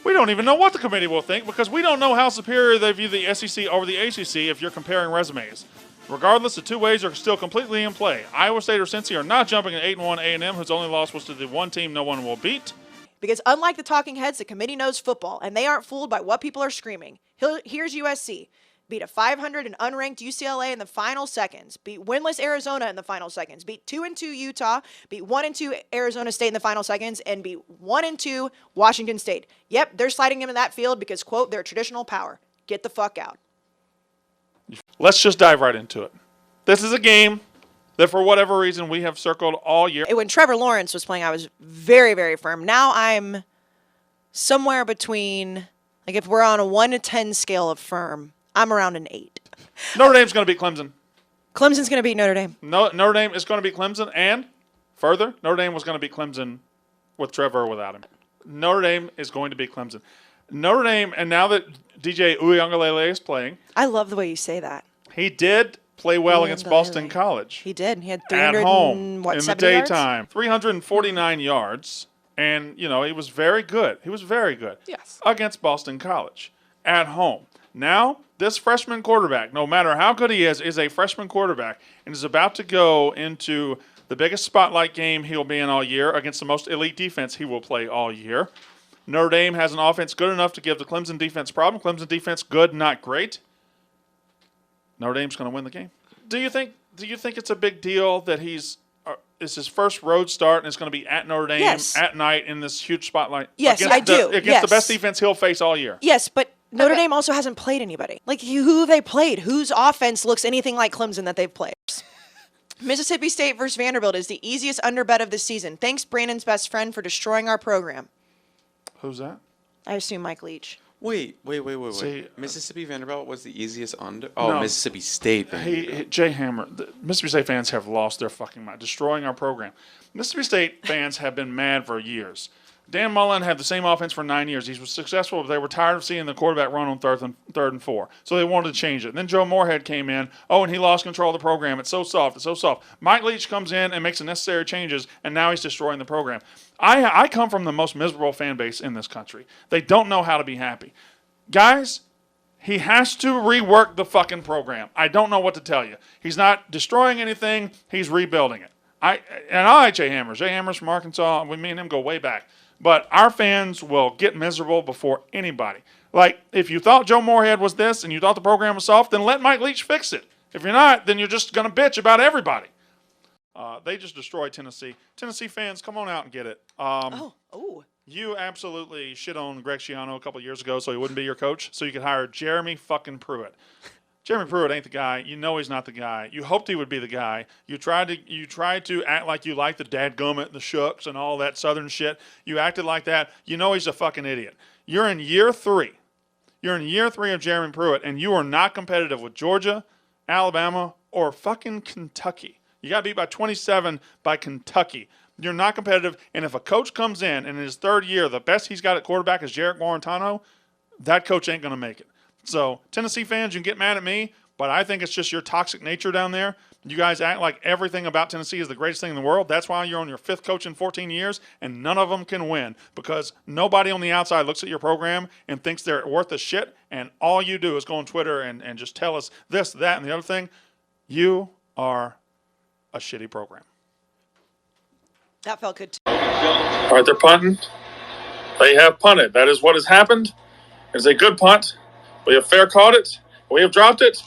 We don't even know what the committee will think because we don't know how superior they view the SEC over the ACC if you're comparing resumes. Regardless, the two ways are still completely in play. Iowa State or Cincy are not jumping at 8-1 A&M, whose only loss was to the one team no one will beat. Because unlike the talking heads, the committee knows football, and they aren't fooled by what people are screaming. Here's USC. Beat a 500 and unranked UCLA in the final seconds. Beat winless Arizona in the final seconds. Beat 2-2 Utah. Beat 1-2 Arizona State in the final seconds. And beat 1-2 Washington State. Yep, they're sliding him in that field because, quote, they're traditional power. Get the fuck out. Let's just dive right into it. This is a game that for whatever reason we have circled all year. When Trevor Lawrence was playing, I was very, very firm. Now I'm somewhere between, like if we're on a 1 to 10 scale of firm, I'm around an 8. Notre Dame's going to beat Clemson. Clemson's going to beat Notre Dame. No, Notre Dame is going to beat Clemson, and further, Notre Dame was going to beat Clemson with Trevor or without him. Notre Dame is going to beat Clemson. Notre Dame, and now that DJ Uiagalelei is playing. I love the way you say that. He did play well against Boston College. He did. He had 300 at home what, in the 70 yards? daytime. 349 yards, and, you know, he was very good. He was very good. Yes. Against Boston College at home. Now, this freshman quarterback, no matter how good he is a freshman quarterback and is about to go into the biggest spotlight game he'll be in all year against the most elite defense he will play all year. Notre Dame has an offense good enough to give the Clemson defense problem. Clemson defense good, not great. Notre Dame's going to win the game. Do you think it's a big deal that it's his first road start and it's going to be at Notre Dame at night in this huge spotlight? Yes, I do. Against the best defense he'll face all year. Yes, but Notre Dame also hasn't played anybody. Like, who have they played? Whose offense looks anything like Clemson that they've played? Mississippi State versus Vanderbilt is the easiest underbet of the season. Thanks, Brandon's best friend, for destroying our program. Who's that? I assume Mike Leach. Wait. See, Mississippi Vanderbilt was the easiest under. Oh, no. Mississippi State. Jay Hammer. Mississippi State fans have lost their fucking mind, destroying our program. Mississippi State fans have been mad for years. Dan Mullen had the same offense for 9 years. He was successful, but they were tired of seeing the quarterback run on third and 4. So they wanted to change it. And then Joe Moorhead came in. Oh, and he lost control of the program. It's so soft. It's so soft. Mike Leach comes in and makes the necessary changes, and now he's destroying the program. I come from the most miserable fan base in this country. They don't know how to be happy. Guys, he has to rework the fucking program. I don't know what to tell you. He's not destroying anything. He's rebuilding it. I like Jay Hammers. Jay Hammers from Arkansas. Me and him go way back. But our fans will get miserable before anybody. Like, if you thought Joe Moorhead was this and you thought the program was soft, then let Mike Leach fix it. If you're not, then you're just going to bitch about everybody. They just destroyed Tennessee. Tennessee fans, come on out and get it. You absolutely shit on Greg Schiano a couple years ago so he wouldn't be your coach, so you could hire Jeremy fucking Pruitt. Jeremy Pruitt ain't the guy. You know he's not the guy. You hoped he would be the guy. You tried to act like you liked the dadgummit and the shucks and all that southern shit. You acted like that. You know he's a fucking idiot. You're in year 3. You're in year 3 of Jeremy Pruitt, and you are not competitive with Georgia, Alabama, or fucking Kentucky. You got beat by 27 by Kentucky. You're not competitive, and if a coach comes in his 3rd year, the best he's got at quarterback is Jarrett Guarantano, that coach ain't going to make it. So, Tennessee fans, you can get mad at me, but I think it's just your toxic nature down there. You guys act like everything about Tennessee is the greatest thing in the world. That's why you're on your 5th coach in 14 years, and none of them can win because nobody on the outside looks at your program and thinks they're worth a shit, and all you do is go on Twitter and just tell us this, that, and the other thing. You are a shitty program. That felt good, too. All right, they're punting. They have punted. That is what has happened. It's a good punt. We have fair caught it. We have dropped it.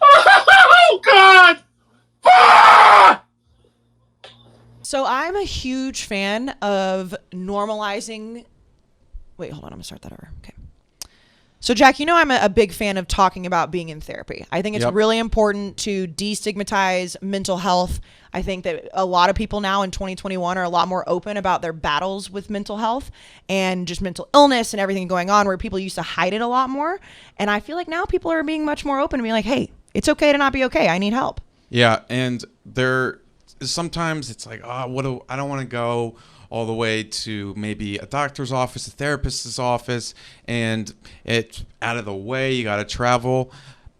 Oh, God! Ah! So I'm a huge fan of normalizing. Wait, hold on. I'm going to start that over. Okay. So, Jack, you know I'm a big fan of talking about being in therapy. I think it's really important to destigmatize mental health. I think that a lot of people now in 2021 are a lot more open about their battles with mental health and just mental illness and everything going on, where people used to hide it a lot more. And I feel like now people are being much more open and being like, hey, It's okay to not be okay. I need help. Yeah, and sometimes it's like, I don't want to go all the way to maybe a doctor's office, a therapist's office, and it's out of the way. You got to travel.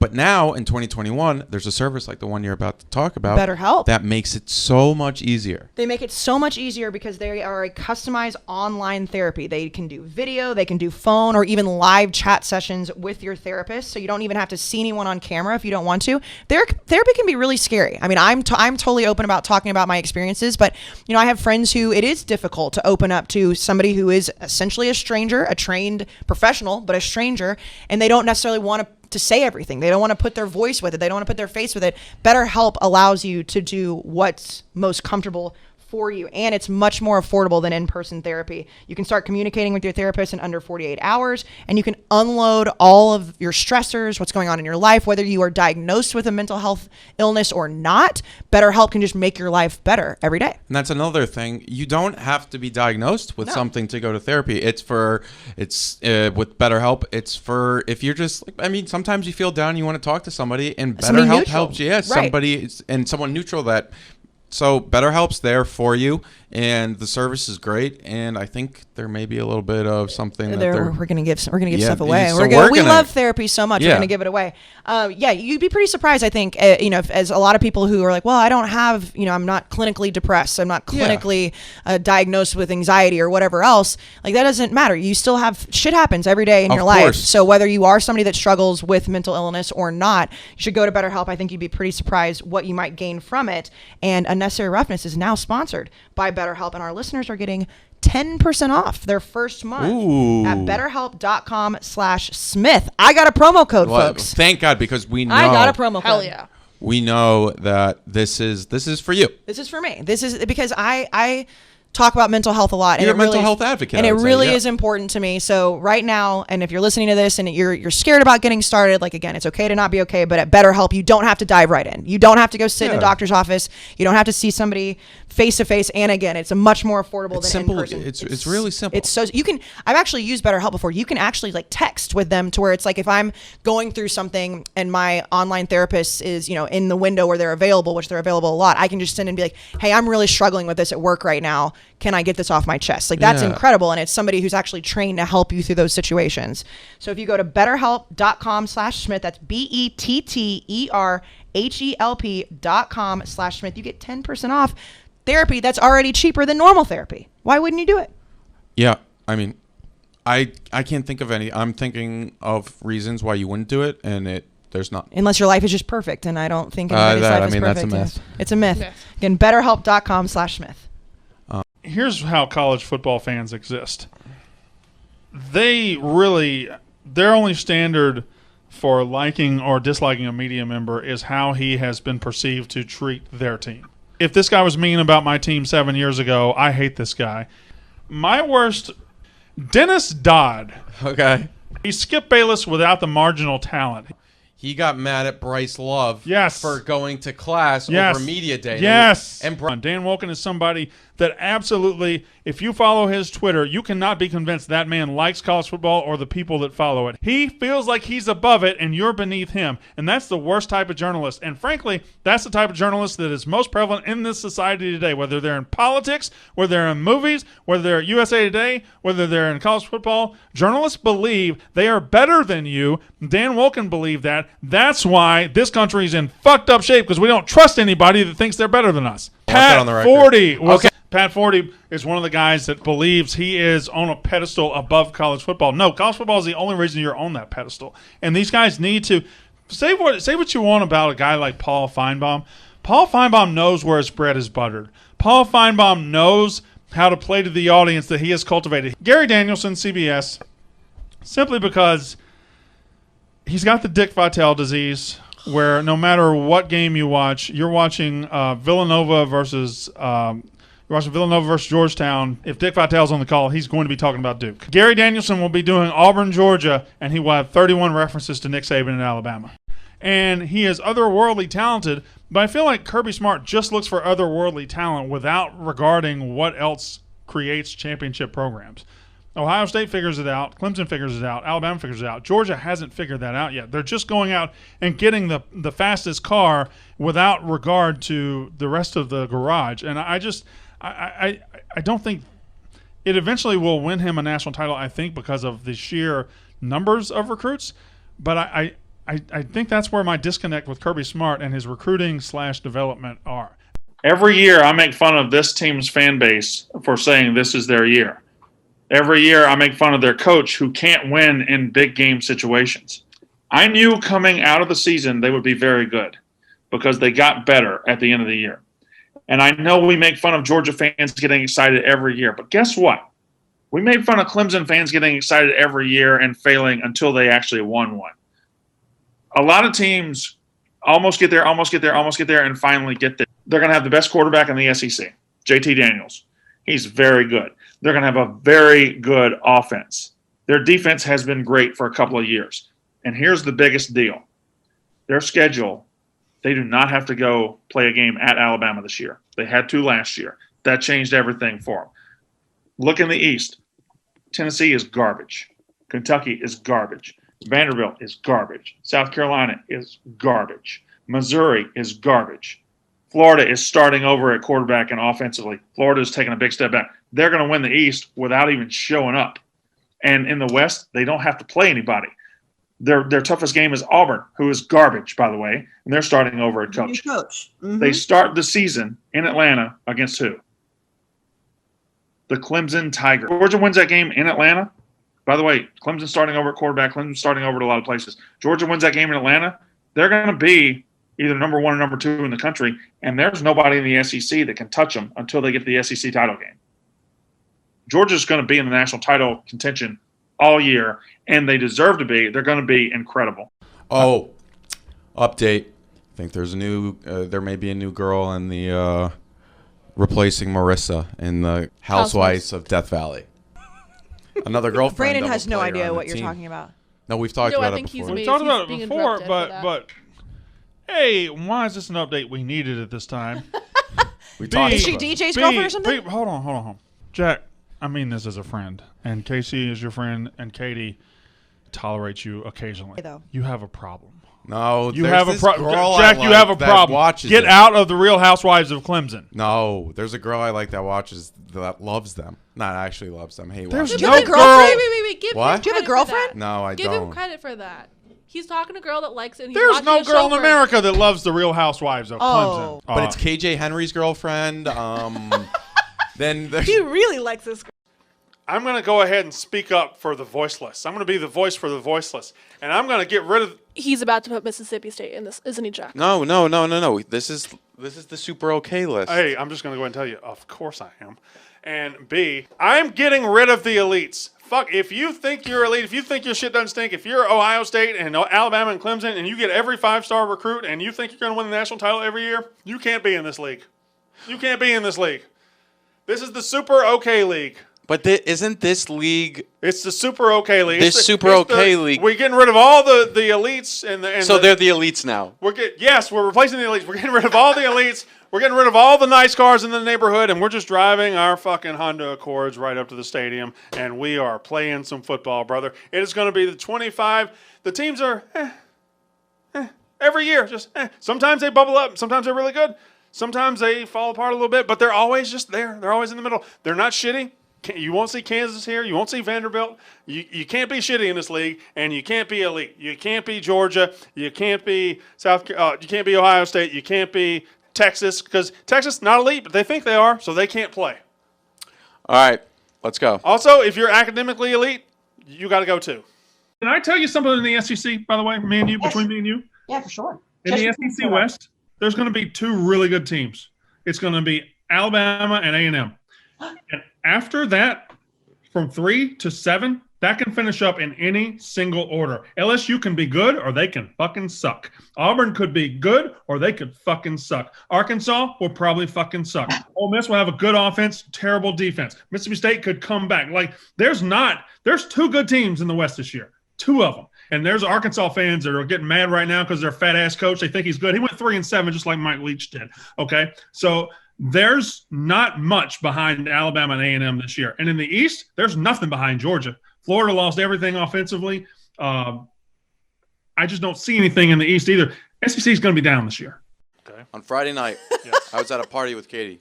But now in 2021, there's a service like the one you're about to talk about, BetterHelp, that makes it so much easier. They make it so much easier because they are a customized online therapy. They can do video, they can do phone, or even live chat sessions with your therapist. So you don't even have to see anyone on camera if you don't want to. Therapy can be really scary. I mean, I'm totally open about talking about my experiences, but I have friends who it is difficult to open up to somebody who is essentially a stranger, a trained professional, but a stranger, and they don't necessarily want to say everything. They don't want to put their voice with it. They don't want to put their face with it. BetterHelp allows you to do what's most comfortable for you, and it's much more affordable than in-person therapy. You can start communicating with your therapist in under 48 hours, and you can unload all of your stressors, what's going on in your life, whether you are diagnosed with a mental health illness or not. BetterHelp can just make your life better every day. And that's another thing. You don't have to be diagnosed with something to go to therapy. It's with BetterHelp. It's for if you're just, sometimes you feel down, you want to talk to somebody, and BetterHelp helps you. Yeah, somebody and someone neutral So BetterHelp's there for you, and the service is great. And I think there may be a little bit of something that we're gonna give stuff away. So we love therapy so much. We're gonna give it away. You'd be pretty surprised. I think as a lot of people who are like, well, I don't have, I'm not clinically depressed. I'm not clinically diagnosed with anxiety or whatever else. Like that doesn't matter. You still have shit happens every day in your life. So whether you are somebody that struggles with mental illness or not, you should go to BetterHelp. I think you'd be pretty surprised what you might gain from it. And Unnecessary Roughness is now sponsored by BetterHelp, and our listeners are getting 10% off their first month at BetterHelp.com/Smith. I got a promo code, folks. Thank God, because we know. I got a promo code. Hell yeah. We know that this is for you. This is for me. This is because I talk about mental health a lot. You're a mental health advocate. And it really is important to me. So right now, and if you're listening to this and you're scared about getting started, like again, it's okay to not be okay, but at BetterHelp, you don't have to dive right in. You don't have to go sit in a doctor's office. You don't have to see somebody face to face. And again, it's a much more affordable than simple. in person. It's really simple. It's so I've actually used BetterHelp before. You can actually text with them to where it's like if I'm going through something and my online therapist is, in the window where they're available, which they're available a lot, I can just send and be like, hey, I'm really struggling with this at work right now. Can I get this off my chest? That's incredible. And it's somebody who's actually trained to help you through those situations. So if you go to betterhelp.com/Smith, that's BetterHelp.com/Smith, you get 10% off therapy that's already cheaper than normal therapy. Why wouldn't you do it? Yeah. I can't think of any. I'm thinking of reasons why you wouldn't do it, and there's not. Unless your life is just perfect, and I don't think anybody's life is perfect. That's a myth. It's a myth. Again, betterhelp.com/Smith. Here's how college football fans exist. Their only standard for liking or disliking a media member is how he has been perceived to treat their team. If this guy was mean about my team 7 years ago, I hate this guy. My worst, Dennis Dodd. Okay. He's Skip Bayless without the marginal talent. He got mad at Bryce Love for going to class over media day. Yes. And Dan Wolken is somebody that absolutely, if you follow his Twitter, you cannot be convinced that man likes college football or the people that follow it. He feels like he's above it and you're beneath him. And that's the worst type of journalist. And frankly, that's the type of journalist that is most prevalent in this society today, whether they're in politics, whether they're in movies, whether they're at USA Today, whether they're in college football. Journalists believe they are better than you. Dan Wolken believed that. That's why this country is in fucked up shape, because we don't trust anybody that thinks they're better than us. Pat Forty is one of the guys that believes he is on a pedestal above college football. No, college football is the only reason you're on that pedestal. And these guys need to say what you want about a guy like Paul Feinbaum. Paul Feinbaum knows where his bread is buttered. Paul Feinbaum knows how to play to the audience that he has cultivated. Gary Danielson, CBS, simply because he's got the Dick Vitale disease, where no matter what game you watch, you're watching Villanova versus Georgetown. If Dick Vitale's on the call, he's going to be talking about Duke. Gary Danielson will be doing Auburn, Georgia, and he will have 31 references to Nick Saban in Alabama. And he is otherworldly talented, but I feel like Kirby Smart just looks for otherworldly talent without regarding what else creates championship programs. Ohio State figures it out. Clemson figures it out. Alabama figures it out. Georgia hasn't figured that out yet. They're just going out and getting the fastest car without regard to the rest of the garage. And I don't think it eventually will win him a national title, I think, because of the sheer numbers of recruits. But I think that's where my disconnect with Kirby Smart and his recruiting/development are. Every year I make fun of this team's fan base for saying this is their year. Every year I make fun of their coach who can't win in big game situations. I knew coming out of the season they would be very good because they got better at the end of the year. And I know we make fun of Georgia fans getting excited every year, but guess what? We made fun of Clemson fans getting excited every year and failing until they actually won one. A lot of teams almost get there, and finally get there. They're going to have the best quarterback in the SEC, JT Daniels. He's very good. They're going to have a very good offense. Their defense has been great for a couple of years. And here's the biggest deal. Their schedule, they do not have to go play a game at Alabama this year. They had to last year. That changed everything for them. Look in the East. Tennessee is garbage. Kentucky is garbage. Vanderbilt is garbage. South Carolina is garbage. Missouri is garbage. Florida is starting over at quarterback and offensively. Florida is taking a big step back. They're going to win the East without even showing up. And in the West, they don't have to play anybody. Their toughest game is Auburn, who is garbage, by the way, and they're starting over at coach. Mm-hmm. They start the season in Atlanta against who? The Clemson Tigers. Georgia wins that game in Atlanta. By the way, Clemson starting over at quarterback. Clemson starting over at a lot of places. Georgia wins that game in Atlanta. They're going to be either number 1 or number 2 in the country, and there's nobody in the SEC that can touch them until they get to the SEC title game. Georgia's going to be in the national title contention all year, and they deserve to be. They're going to be incredible. Oh, update. I think there's a new. There may be a new girl in the replacing Marissa in the Housewives of Death Valley. Another girlfriend. Brandon has no player idea on what the you're team. talking about. No, we've talked about it before. We've talked about it before, but hey, why is this an update we needed at this time? We talked Is she DJ's girlfriend or something? Hold on. Jack, I mean this as a friend, and Kayce is your friend, and Katie tolerates you occasionally. You have a problem. No, you have a problem. Jack, you have a problem. Get out of the Real Housewives of Clemson. No, there's a girl I like that loves them. Not actually loves them. Hey, there's no girl. Wait. What? Do you have a girlfriend? No, I Give don't. him credit for that. He's talking to a girl that likes it. And There's no girl in America that loves the Real Housewives of Clemson. But it's KJ Henry's girlfriend. Then He really likes this girl. I'm going to go ahead and speak up for the voiceless. I'm going to be the voice for the voiceless. And I'm going to get rid of... He's about to put Mississippi State in this, isn't he, Jack? No. This is the super okay list. Hey, I'm just going to go ahead and tell you, of course I am. And B, I'm getting rid of the elites. Fuck, if you think you're elite, if you think your shit doesn't stink, if you're Ohio State and Alabama and Clemson and you get every 5-star recruit and you think you're going to win the national title every year, you can't be in this league. You can't be in this league. This is the super okay league. But isn't this league? It's the super okay league. League. We're getting rid of all the elites and so they're the elites now. We're replacing the elites. We're getting rid of all the elites. We're getting rid of all the nice cars in the neighborhood, and we're just driving our fucking Honda Accords right up to the stadium, and we are playing some football, brother. It is going to be the 25. The teams are every year. Sometimes they bubble up. Sometimes they're really good. Sometimes they fall apart a little bit, but they're always just there. They're always in the middle. They're not shitty. You won't see Kansas here. You won't see Vanderbilt. You can't be shitty in this league, and you can't be elite. You can't be Georgia. You can't be you can't be Ohio State. You can't be Texas, because Texas not elite, but they think they are, so they can't play. All right, let's go. Also, if you're academically elite, you got to go too. Can I tell you something in the SEC, by the way, between me and you? Yeah, for sure. In the SEC West, there's going to be 2 really good teams. It's going to be Alabama and A&M. And after that, from 3 to 7, that can finish up in any single order. LSU can be good or they can fucking suck. Auburn could be good or they could fucking suck. Arkansas will probably fucking suck. Ole Miss will have a good offense, terrible defense. Mississippi State could come back. There's 2 good teams in the West this year. 2 of them. And there's Arkansas fans that are getting mad right now because their fat ass coach, they think he's good. He went 3-7 just like Mike Leach did. Okay. So there's not much behind Alabama and A&M this year. And in the East, there's nothing behind Georgia. Florida lost everything offensively. I just don't see anything in the East either. SEC is going to be down this year. Okay. On Friday night, I was at a party with Katie.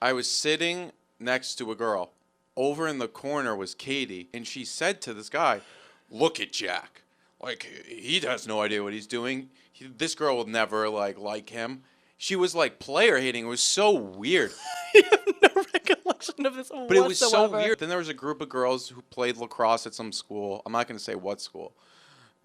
I was sitting next to a girl. Over in the corner was Katie, and she said to this guy, "Look at Jack. Like, he has no idea what he's doing. This girl will never like him." She was like player hating. It was so weird. I have no recollection of this But it was so weird. Then there was a group of girls who played lacrosse at some school. I'm not going to say what school.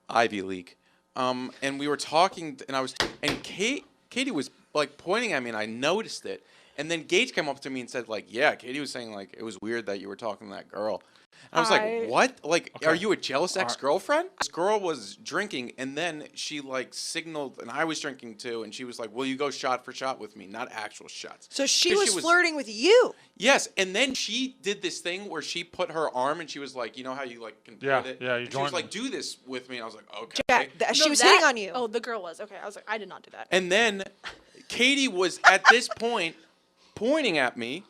Ivy League. And we were talking, and Katie was like pointing at me, and I noticed it. And then Gage came up to me and said, like, yeah, Katie was saying, like, it was weird that you were talking to that girl. And I was like, what? Like, are you a jealous ex-girlfriend? This girl was drinking, and then she, like, signaled, and I was drinking too, and she was like, will you go shot for shot with me? Not actual shots. So she was flirting with you. Yes, and then she did this thing where she put her arm, and she was like, you know how you, like, can put it? Yeah, you She was like, do this with me, and I was like, okay. Jack, she was hitting on you. Oh, the girl was. Okay, I was like, I did not do that. And then Katie was, at this point, pointing at me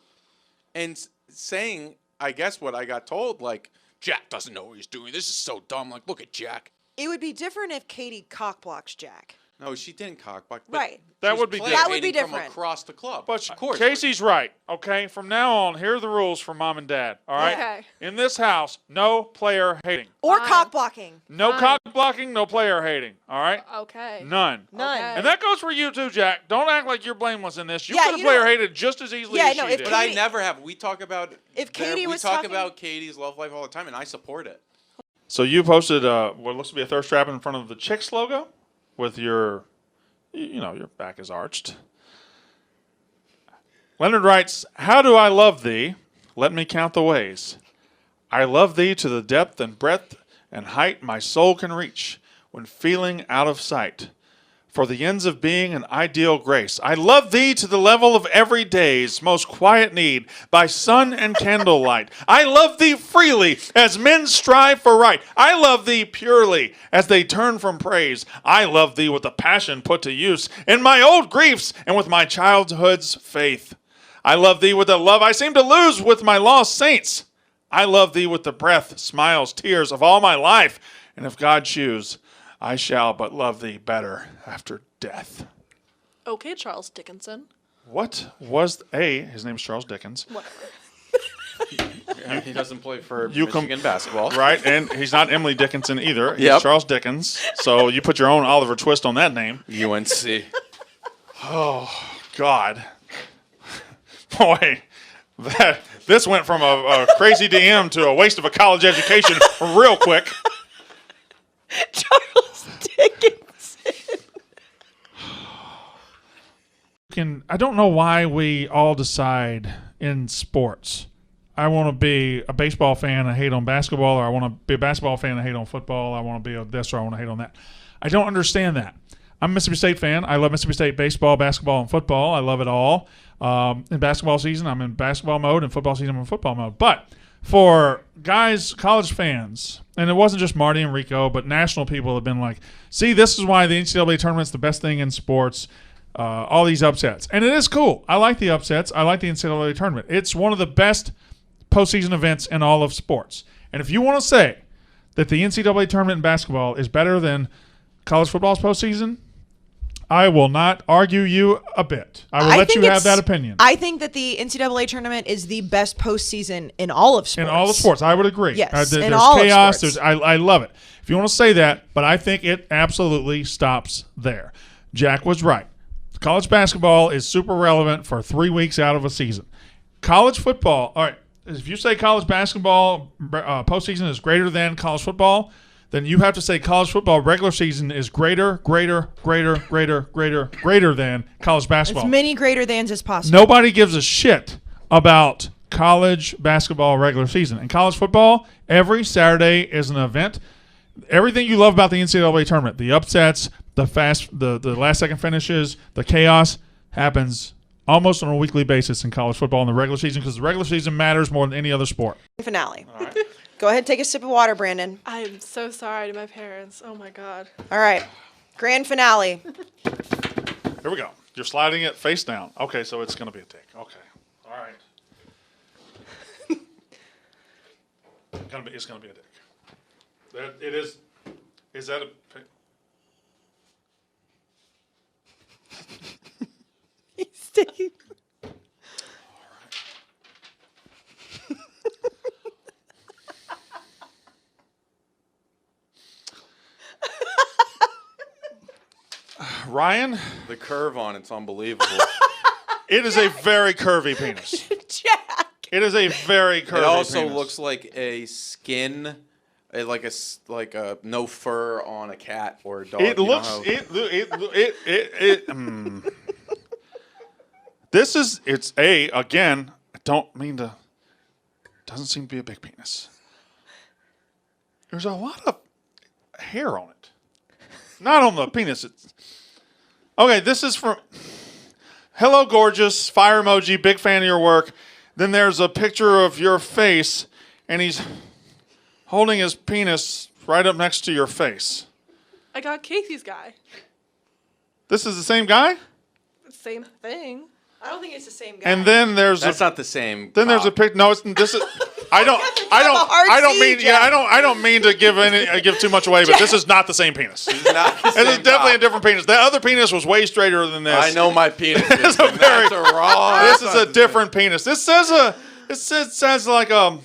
and saying, I guess what I got told, like, Jack doesn't know what he's doing. This is so dumb. Like, look at Jack. It would be different if Katie cockblocks Jack. No, she didn't cockblock. Right. That would be different. That would be different. From across the club. But of course. Casey's right, okay? From now on, here are the rules for mom and dad, all right? Okay. In this house, no player hating. Or cockblocking. No cock blocking, no player hating, all right? Okay. None. None. And that goes for you too, Jack. Don't act like you're blameless in this. You Yeah, could have you player know- hated just as easily Yeah, as no, she if did. But I never have. We talk about If Katie we was talk talking- about Katie's love life all the time, and I support it. So you posted what looks to be a thirst trap in front of the Chicks logo with your, your back is arched. Leonard writes, how do I love thee? Let me count the ways. I love thee to the depth and breadth and height my soul can reach when feeling out of sight. For the ends of being an ideal grace. I love thee to the level of every day's most quiet need by sun and candlelight. I love thee freely as men strive for right. I love thee purely as they turn from praise. I love thee with a passion put to use in my old griefs and with my childhood's faith. I love thee with a love I seem to lose with my lost saints. I love thee with the breath, smiles, tears of all my life. And if God choose, I shall but love thee better after death. Okay, Charles Dickinson. What was his name's Charles Dickens. Whatever. He doesn't play for Michigan basketball. Right, and he's not Emily Dickinson either. He's Yep. Charles Dickens. So you put your own Oliver twist on that name. UNC. Oh, God. Boy, this went from a crazy DM to a waste of a college education real quick. Charles Dickinson. I don't know why we all decide in sports. I want to be a baseball fan and hate on basketball, or I want to be a basketball fan and hate on football. I want to be a this, or I want to hate on that. I don't understand that. I'm a Mississippi State fan. I love Mississippi State baseball, basketball, and football. I love it all. In basketball season, I'm in basketball mode. In football season, I'm in football mode. But for guys, college fans, and it wasn't just Marty and Rico, but national people have been like, see, this is why the NCAA tournament's the best thing in sports, all these upsets. And it is cool. I like the upsets. I like the NCAA tournament. It's one of the best postseason events in all of sports. And if you want to say that the NCAA tournament in basketball is better than college football's postseason, I will not argue you a bit. I will let you have that opinion. I think that the NCAA tournament is the best postseason in all of sports. In all the sports, I would agree. Yes, there's in all chaos. of sports. I love it. If you want to say that, but I think it absolutely stops there. Jack was right. College basketball is super relevant for 3 weeks out of a season. College football, all right, if you say college basketball postseason is greater than college football, then you have to say college football regular season is greater than college basketball. As many greater thans as possible. Nobody gives a shit about college basketball regular season. In college football, every Saturday is an event. Everything you love about the NCAA tournament, the upsets, the last second finishes, the chaos happens almost on a weekly basis in college football in the regular season because the regular season matters more than any other sport. Finale. All right. Go ahead and take a sip of water, Brandon. I'm so sorry to my parents. Oh, my God. All right. Grand finale. Here we go. You're sliding it face down. Okay, so it's going to be a dick. Okay. All right. It's going to be a dick. It is. Is that a... He's taking... Ryan? The curve on it's unbelievable. It is a very curvy penis. Jack. It is a very curvy It also penis. looks like a skin, like a no fur on a cat or a dog. It looks. This is. It's again. I don't mean to. Doesn't seem to be a big penis. There's a lot of hair on it. Not on the penis. Okay, this is from. Hello, gorgeous. Fire emoji. Big fan of your work. Then there's a picture of your face, and he's holding his penis right up next to your face. I got Kayce's guy. This is the same guy? Same thing. I don't think it's the same guy. And then there's That's not the same. Then there's a picture. No, this is. I don't mean to give too much away, but this is not the same penis. It's not the It same is definitely cock. a different penis. The other penis was way straighter than this. I know my penis. It's That's wrong. This is a different penis. This says like a.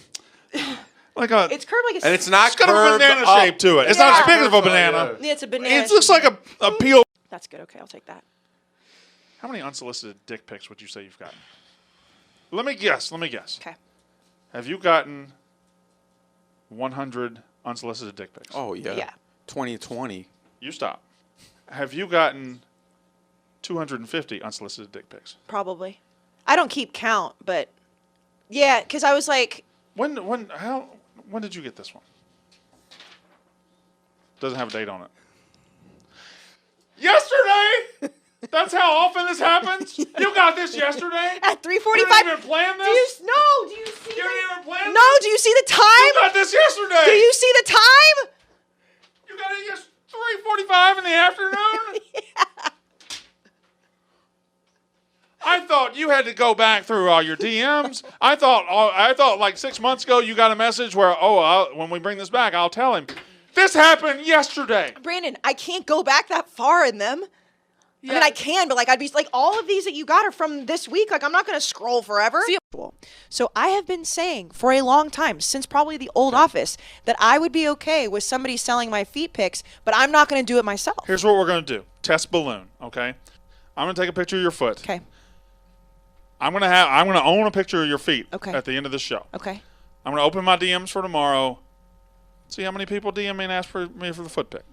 It's curved like a... And it's not It's got a curved banana up. shape to it. It's not as big of a banana. Yeah, it's a banana. It looks like a peel. That's good. Okay, I'll take that. How many unsolicited dick pics would you say you've gotten? Let me guess. Okay. Have you gotten 100 unsolicited dick pics? Oh yeah. Yeah. 2020. You stop. Have you gotten 250 unsolicited dick pics? Probably. I don't keep count, but yeah, because I was like, When did you get this one? Doesn't have a date on it. Yesterday. That's how often this happens. You got this yesterday. at 3:45. You didn't even plan this. Do you see? You didn't even plan No, do you see the time? You got this yesterday. Do you see the time? You got it yes 3:45 in the afternoon. Yeah. I thought you had to go back through all your DMs. I thought like 6 months ago you got a message where when we bring this back, I'll tell him. This happened yesterday. Brandon, I can't go back that far in them. Yeah. I mean, I can, but like I'd be like, all of these that you got are from this week. Like I'm not going to scroll forever. So I have been saying for a long time, since probably the old office, that I would be okay with somebody selling my feet pics, but I'm not going to do it myself. Here's what we're going to do. Test balloon, okay? I'm going to take a picture of your foot. Okay. I'm going to own a picture of your feet Okay. at the end of the show. Okay. I'm going to open my DMs for tomorrow. See how many people DM me and ask for me for the foot pic.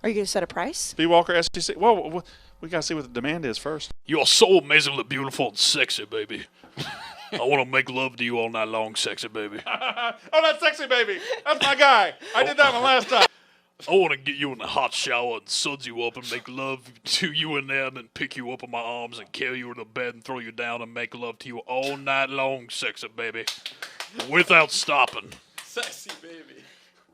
Are you going to set a price? B. Walker, STC. Whoa, we got to see what the demand is first. You are so amazingly beautiful and sexy, baby. I want to make love to you all night long, sexy baby. Oh, that's sexy, baby. That's my guy. I did that one last time. I want to get you in the hot shower and suds you up and make love to you in there and then pick you up in my arms and carry you to bed and throw you down and make love to you all night long, sexy baby. Without stopping. Sexy baby.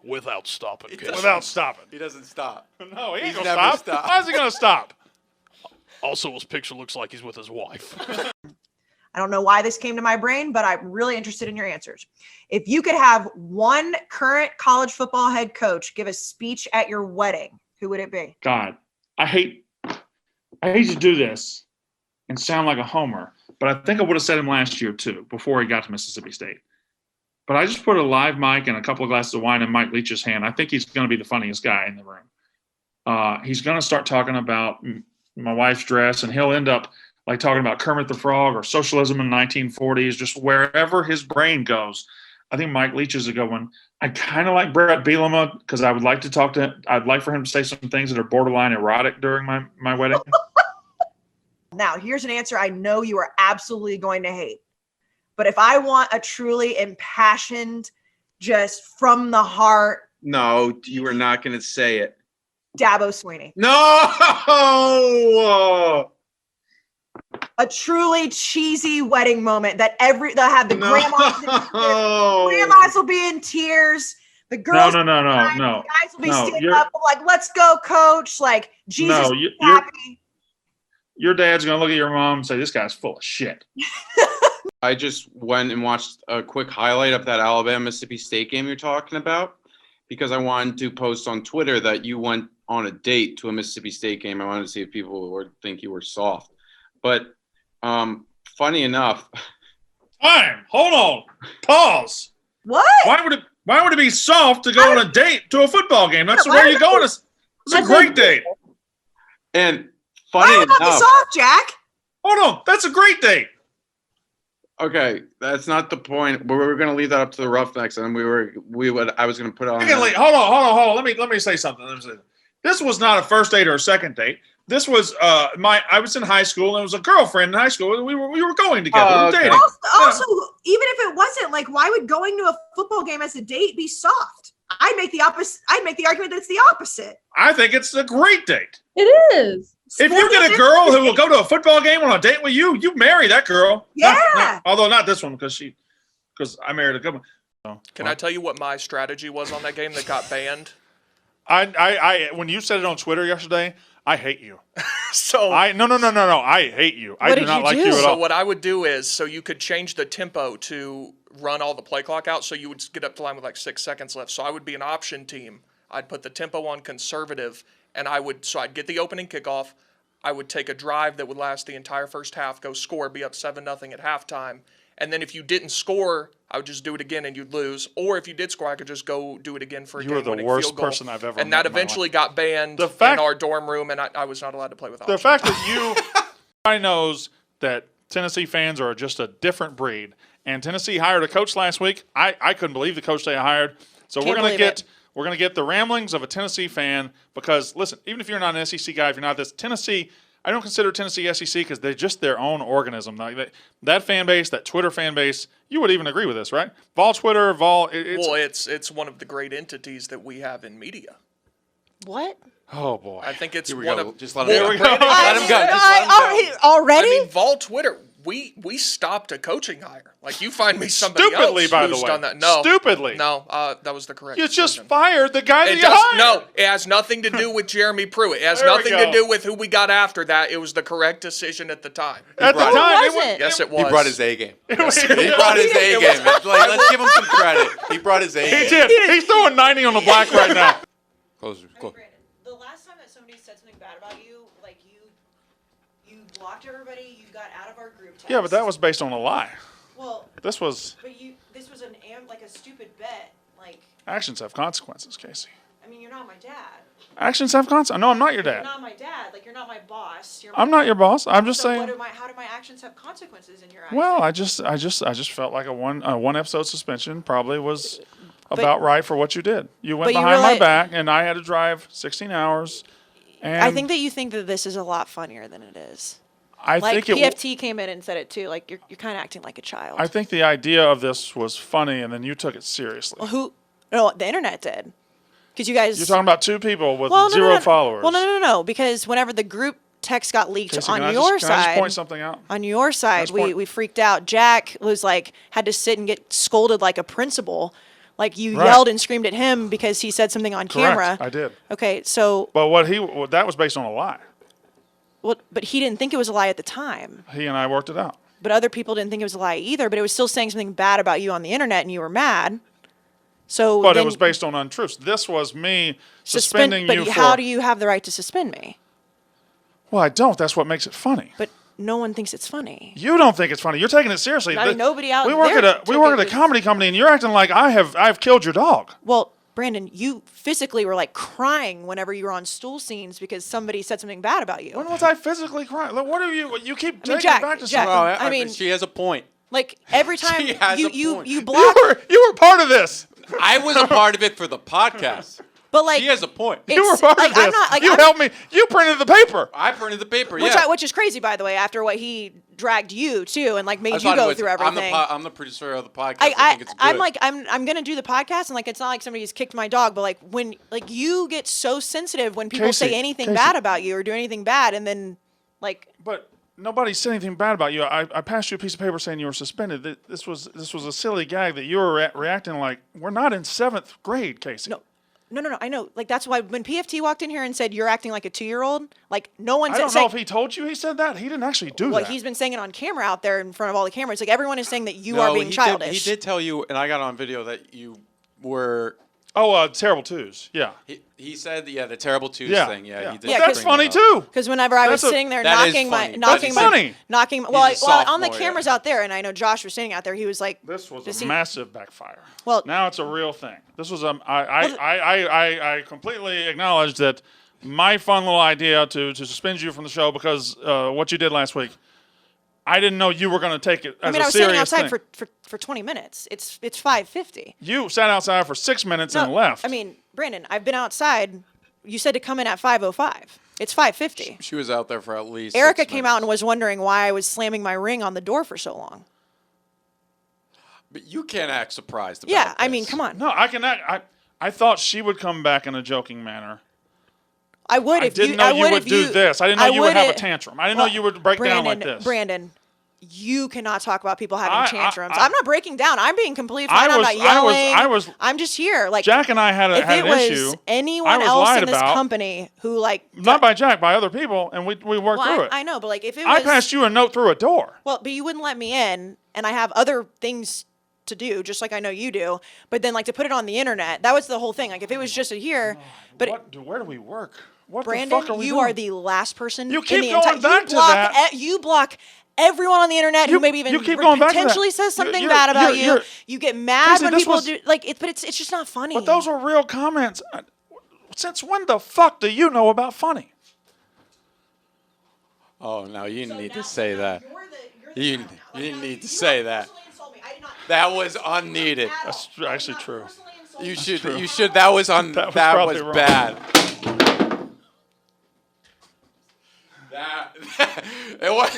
Without stopping. Kayce. Without stopping. He doesn't stop. No, he ain't He's going to never stop. stopped. How's he going to stop? Also, his picture looks like he's with his wife. I don't know why this came to my brain, but I'm really interested in your answers. If you could have one current college football head coach give a speech at your wedding, who would it be? God, I hate to do this and sound like a homer, but I think I would have said him last year too, before he got to Mississippi State. But I just put a live mic and a couple of glasses of wine in Mike Leach's hand. I think he's going to be the funniest guy in the room. He's going to start talking about my wife's dress, and he'll end up like talking about Kermit the Frog or socialism in the 1940s, just wherever his brain goes. I think Mike Leach is a good one. I kind of like Brett Bielema because I'd like for him to say some things that are borderline erotic during my wedding. Now, here's an answer I know you are absolutely going to hate. But if I want a truly impassioned, just from the heart. No, you are not going to say it. Dabo Swinney. No! A truly cheesy wedding moment that they'll have the grandmas will be in tears. The girls No. the guys will be standing up like, let's go, coach. Like, Jesus is happy. your dad's going to look at your mom and say, this guy's full of shit. I just went and watched a quick highlight of that Alabama-Mississippi State game you're talking about because I wanted to post on Twitter that you went on a date to a Mississippi State game. I wanted to see if people would think you were soft. But funny enough. Time. Hold on. Pause. What? Why would it be soft to go on a date to a football game? That's where you're going. It's a great date. And funny enough. Why soft, Jack? Hold on. That's a great date. Okay, that's not the point. We were going to leave that up to the Roughnecks, and I was going to put on. Hold on. Let me say something. This was not a first date or a second date. This was I was in high school, and it was a girlfriend in high school, and we were going together. We were dating. Also, even if it wasn't, like, why would going to a football game as a date be soft? I'd make the opposite. I'd make the argument that it's the opposite. I think it's a great date. It is. If you get a girl who will go to a football game on a date with you, you marry that girl. Yeah. Although not this one because I married a good one. So, Can I tell you what my strategy was on that game that got banned? I when you said it on Twitter yesterday, I hate you. So no. I hate you. I do not like you at all. So what I would do is, so you could change the tempo to run all the play clock out, so you would get up to line with like 6 seconds left. So I would be an option team. I'd put the tempo on conservative, and I'd get the opening kickoff. I would take a drive that would last the entire first half, go score, be up 7-0 at halftime. And then if you didn't score, I would just do it again and you'd lose. Or if you did score, I could just go do it again for a game-winning field goal. You are the worst person I've ever met. And that eventually got banned in our dorm room, and I was not allowed to play with options. The fact that I knows that Tennessee fans are just a different breed. And Tennessee hired a coach last week. I couldn't believe the coach they hired. So we're gonna get the ramblings of a Tennessee fan because listen, even if you're not an SEC guy, if you're not this Tennessee. I don't consider Tennessee SEC because they're just their own organism. Like that fan base, that Twitter fan base, you would even agree with this, right? Vol Twitter, it's one of the great entities that we have in media. What? Oh boy! I think it's one of. Just let him go. Let him go. Already? I mean, Vol Twitter. We stopped a coaching hire. Like you find me somebody stupidly, else by who's the way. done that. No, stupidly. No, that was the correct. You decision. just fired the guy that you hired. No, it has nothing to do with Jeremy Pruitt. It has nothing to do with who we got after that. It was the correct decision at the time. At the time, yes, it was. He brought his A game. He brought his A game. Let's give him some credit. He brought his A game. He did. He's throwing 90 on the black right now. Close. Brandon, the last time that somebody said something bad about you, like you blocked everybody, you got out of our group text. Yeah, but that was based on a lie. Well, this was a stupid bet. Like actions have consequences, Kayce. I mean, you're not my dad. Actions have consequences. No, I'm not your dad. You're not my dad. Like you're not my boss. I'm not your boss. I'm just saying. How do my actions have consequences in your eyes? Well, I just felt like a one episode suspension probably was about right for what you did. You went behind my back, and I had to drive 16 hours. And I think that you think that this is a lot funnier than it is. I think PFT came in and said it too. Like you're kind of acting like a child. I think the idea of this was funny, and then you took it seriously. Well, no, the internet did. Because you guys. You're talking about two people with zero followers. Well, no. Because whenever the group text got leaked Kayce, on can your I side, just point something out? On your side, we freaked out. Jack was had to sit and get scolded like a principal. Like you yelled and screamed at him because he said something on camera. I did. Okay, so. But that was based on a lie. Well, but he didn't think it was a lie at the time. He and I worked it out. But other people didn't think it was a lie either. But it was still saying something bad about you on the internet, and you were mad. So. But it was based on untruths. This was me suspending you for. But how do you have the right to suspend me? Well, I don't. That's what makes it funny. But no one thinks it's funny. You don't think it's funny. You're taking it seriously. Nobody out there. We work at a comedy company, and you're acting like I've killed your dog. Well, Brandon, you physically were crying whenever you were on stool scenes because somebody said something bad about you. When was I physically crying? What are you? You keep taking Jack, it back to Jack, something. I mean, she has a point. Like every time you block. You were part of this. I was a part of it for the podcast. But she has a point. You were part of this. You helped me. You printed the paper. I printed the paper. Which is crazy, by the way. After what he dragged you too, and made you go through everything. I'm the producer of the podcast. I think it's good. I'm gonna do the podcast, and it's not like somebody's kicked my dog, but when you get so sensitive when people say anything bad about you or do anything bad, and then But nobody said anything bad about you. I passed you a piece of paper saying you were suspended. This was a silly gag that you were reacting like we're not in 7th grade, Kayce. No. No. I know. Like that's why when PFT walked in here and said you're acting like a 2-year-old, like no one I said. don't know if he told you he said that. He didn't actually do Well, that. he's been saying it on camera out there in front of all the cameras. Like everyone is saying that you are being childish. He did tell you, and I got on video that you were. Oh, terrible twos. Yeah. He said, the terrible twos Yeah, thing. Yeah, yeah. he did. Well, that's funny too. Because whenever I was sitting there knocking my, on the cameras out there, and I know Josh was sitting out there, he was like, "This was a massive backfire." Well, now it's a real thing. This was I completely acknowledge that my fun little idea to suspend you from the show because what you did last week. I didn't know you were going to take it as a serious thing. I was sitting outside for 20 minutes. It's 5:50. You sat outside for 6 minutes and left. I mean, Brandon, I've been outside. You said to come in at 5:05. It's 5:50. She was out there for at least. Erica came out and was wondering why I was slamming my ring on the door for so long. But you can't act surprised about Yeah, I mean, come on. No, I can act. I thought she would come back in a joking manner. I would I if didn't know you would do this. I didn't know you would have a tantrum. I didn't know you would break down like this. Brandon, you cannot talk about people having tantrums. I'm not breaking down. I'm being completely fine. I'm not yelling. I'm just here. Like Jack and I had an issue. If it was anyone else in this company who not by Jack, by other people, and we worked through it. I know, but like if it was, I passed you a note through a door. Well, but you wouldn't let me in, and I have other things to do, just like I know you do. But then like to put it on the internet, that was the whole thing. Like if it was just here, but where do we work? What Brandon, the fuck are we you doing? are the last person. You keep in the going back to that. You block everyone on the internet who maybe even potentially says something bad about you. You get mad when people do like it, but it's just not funny. But those are real comments. Since when the fuck do you know about funny? Oh, no, you need to say that. You need to say that. That was unneeded. That's actually true. You should. That was that was bad. It was.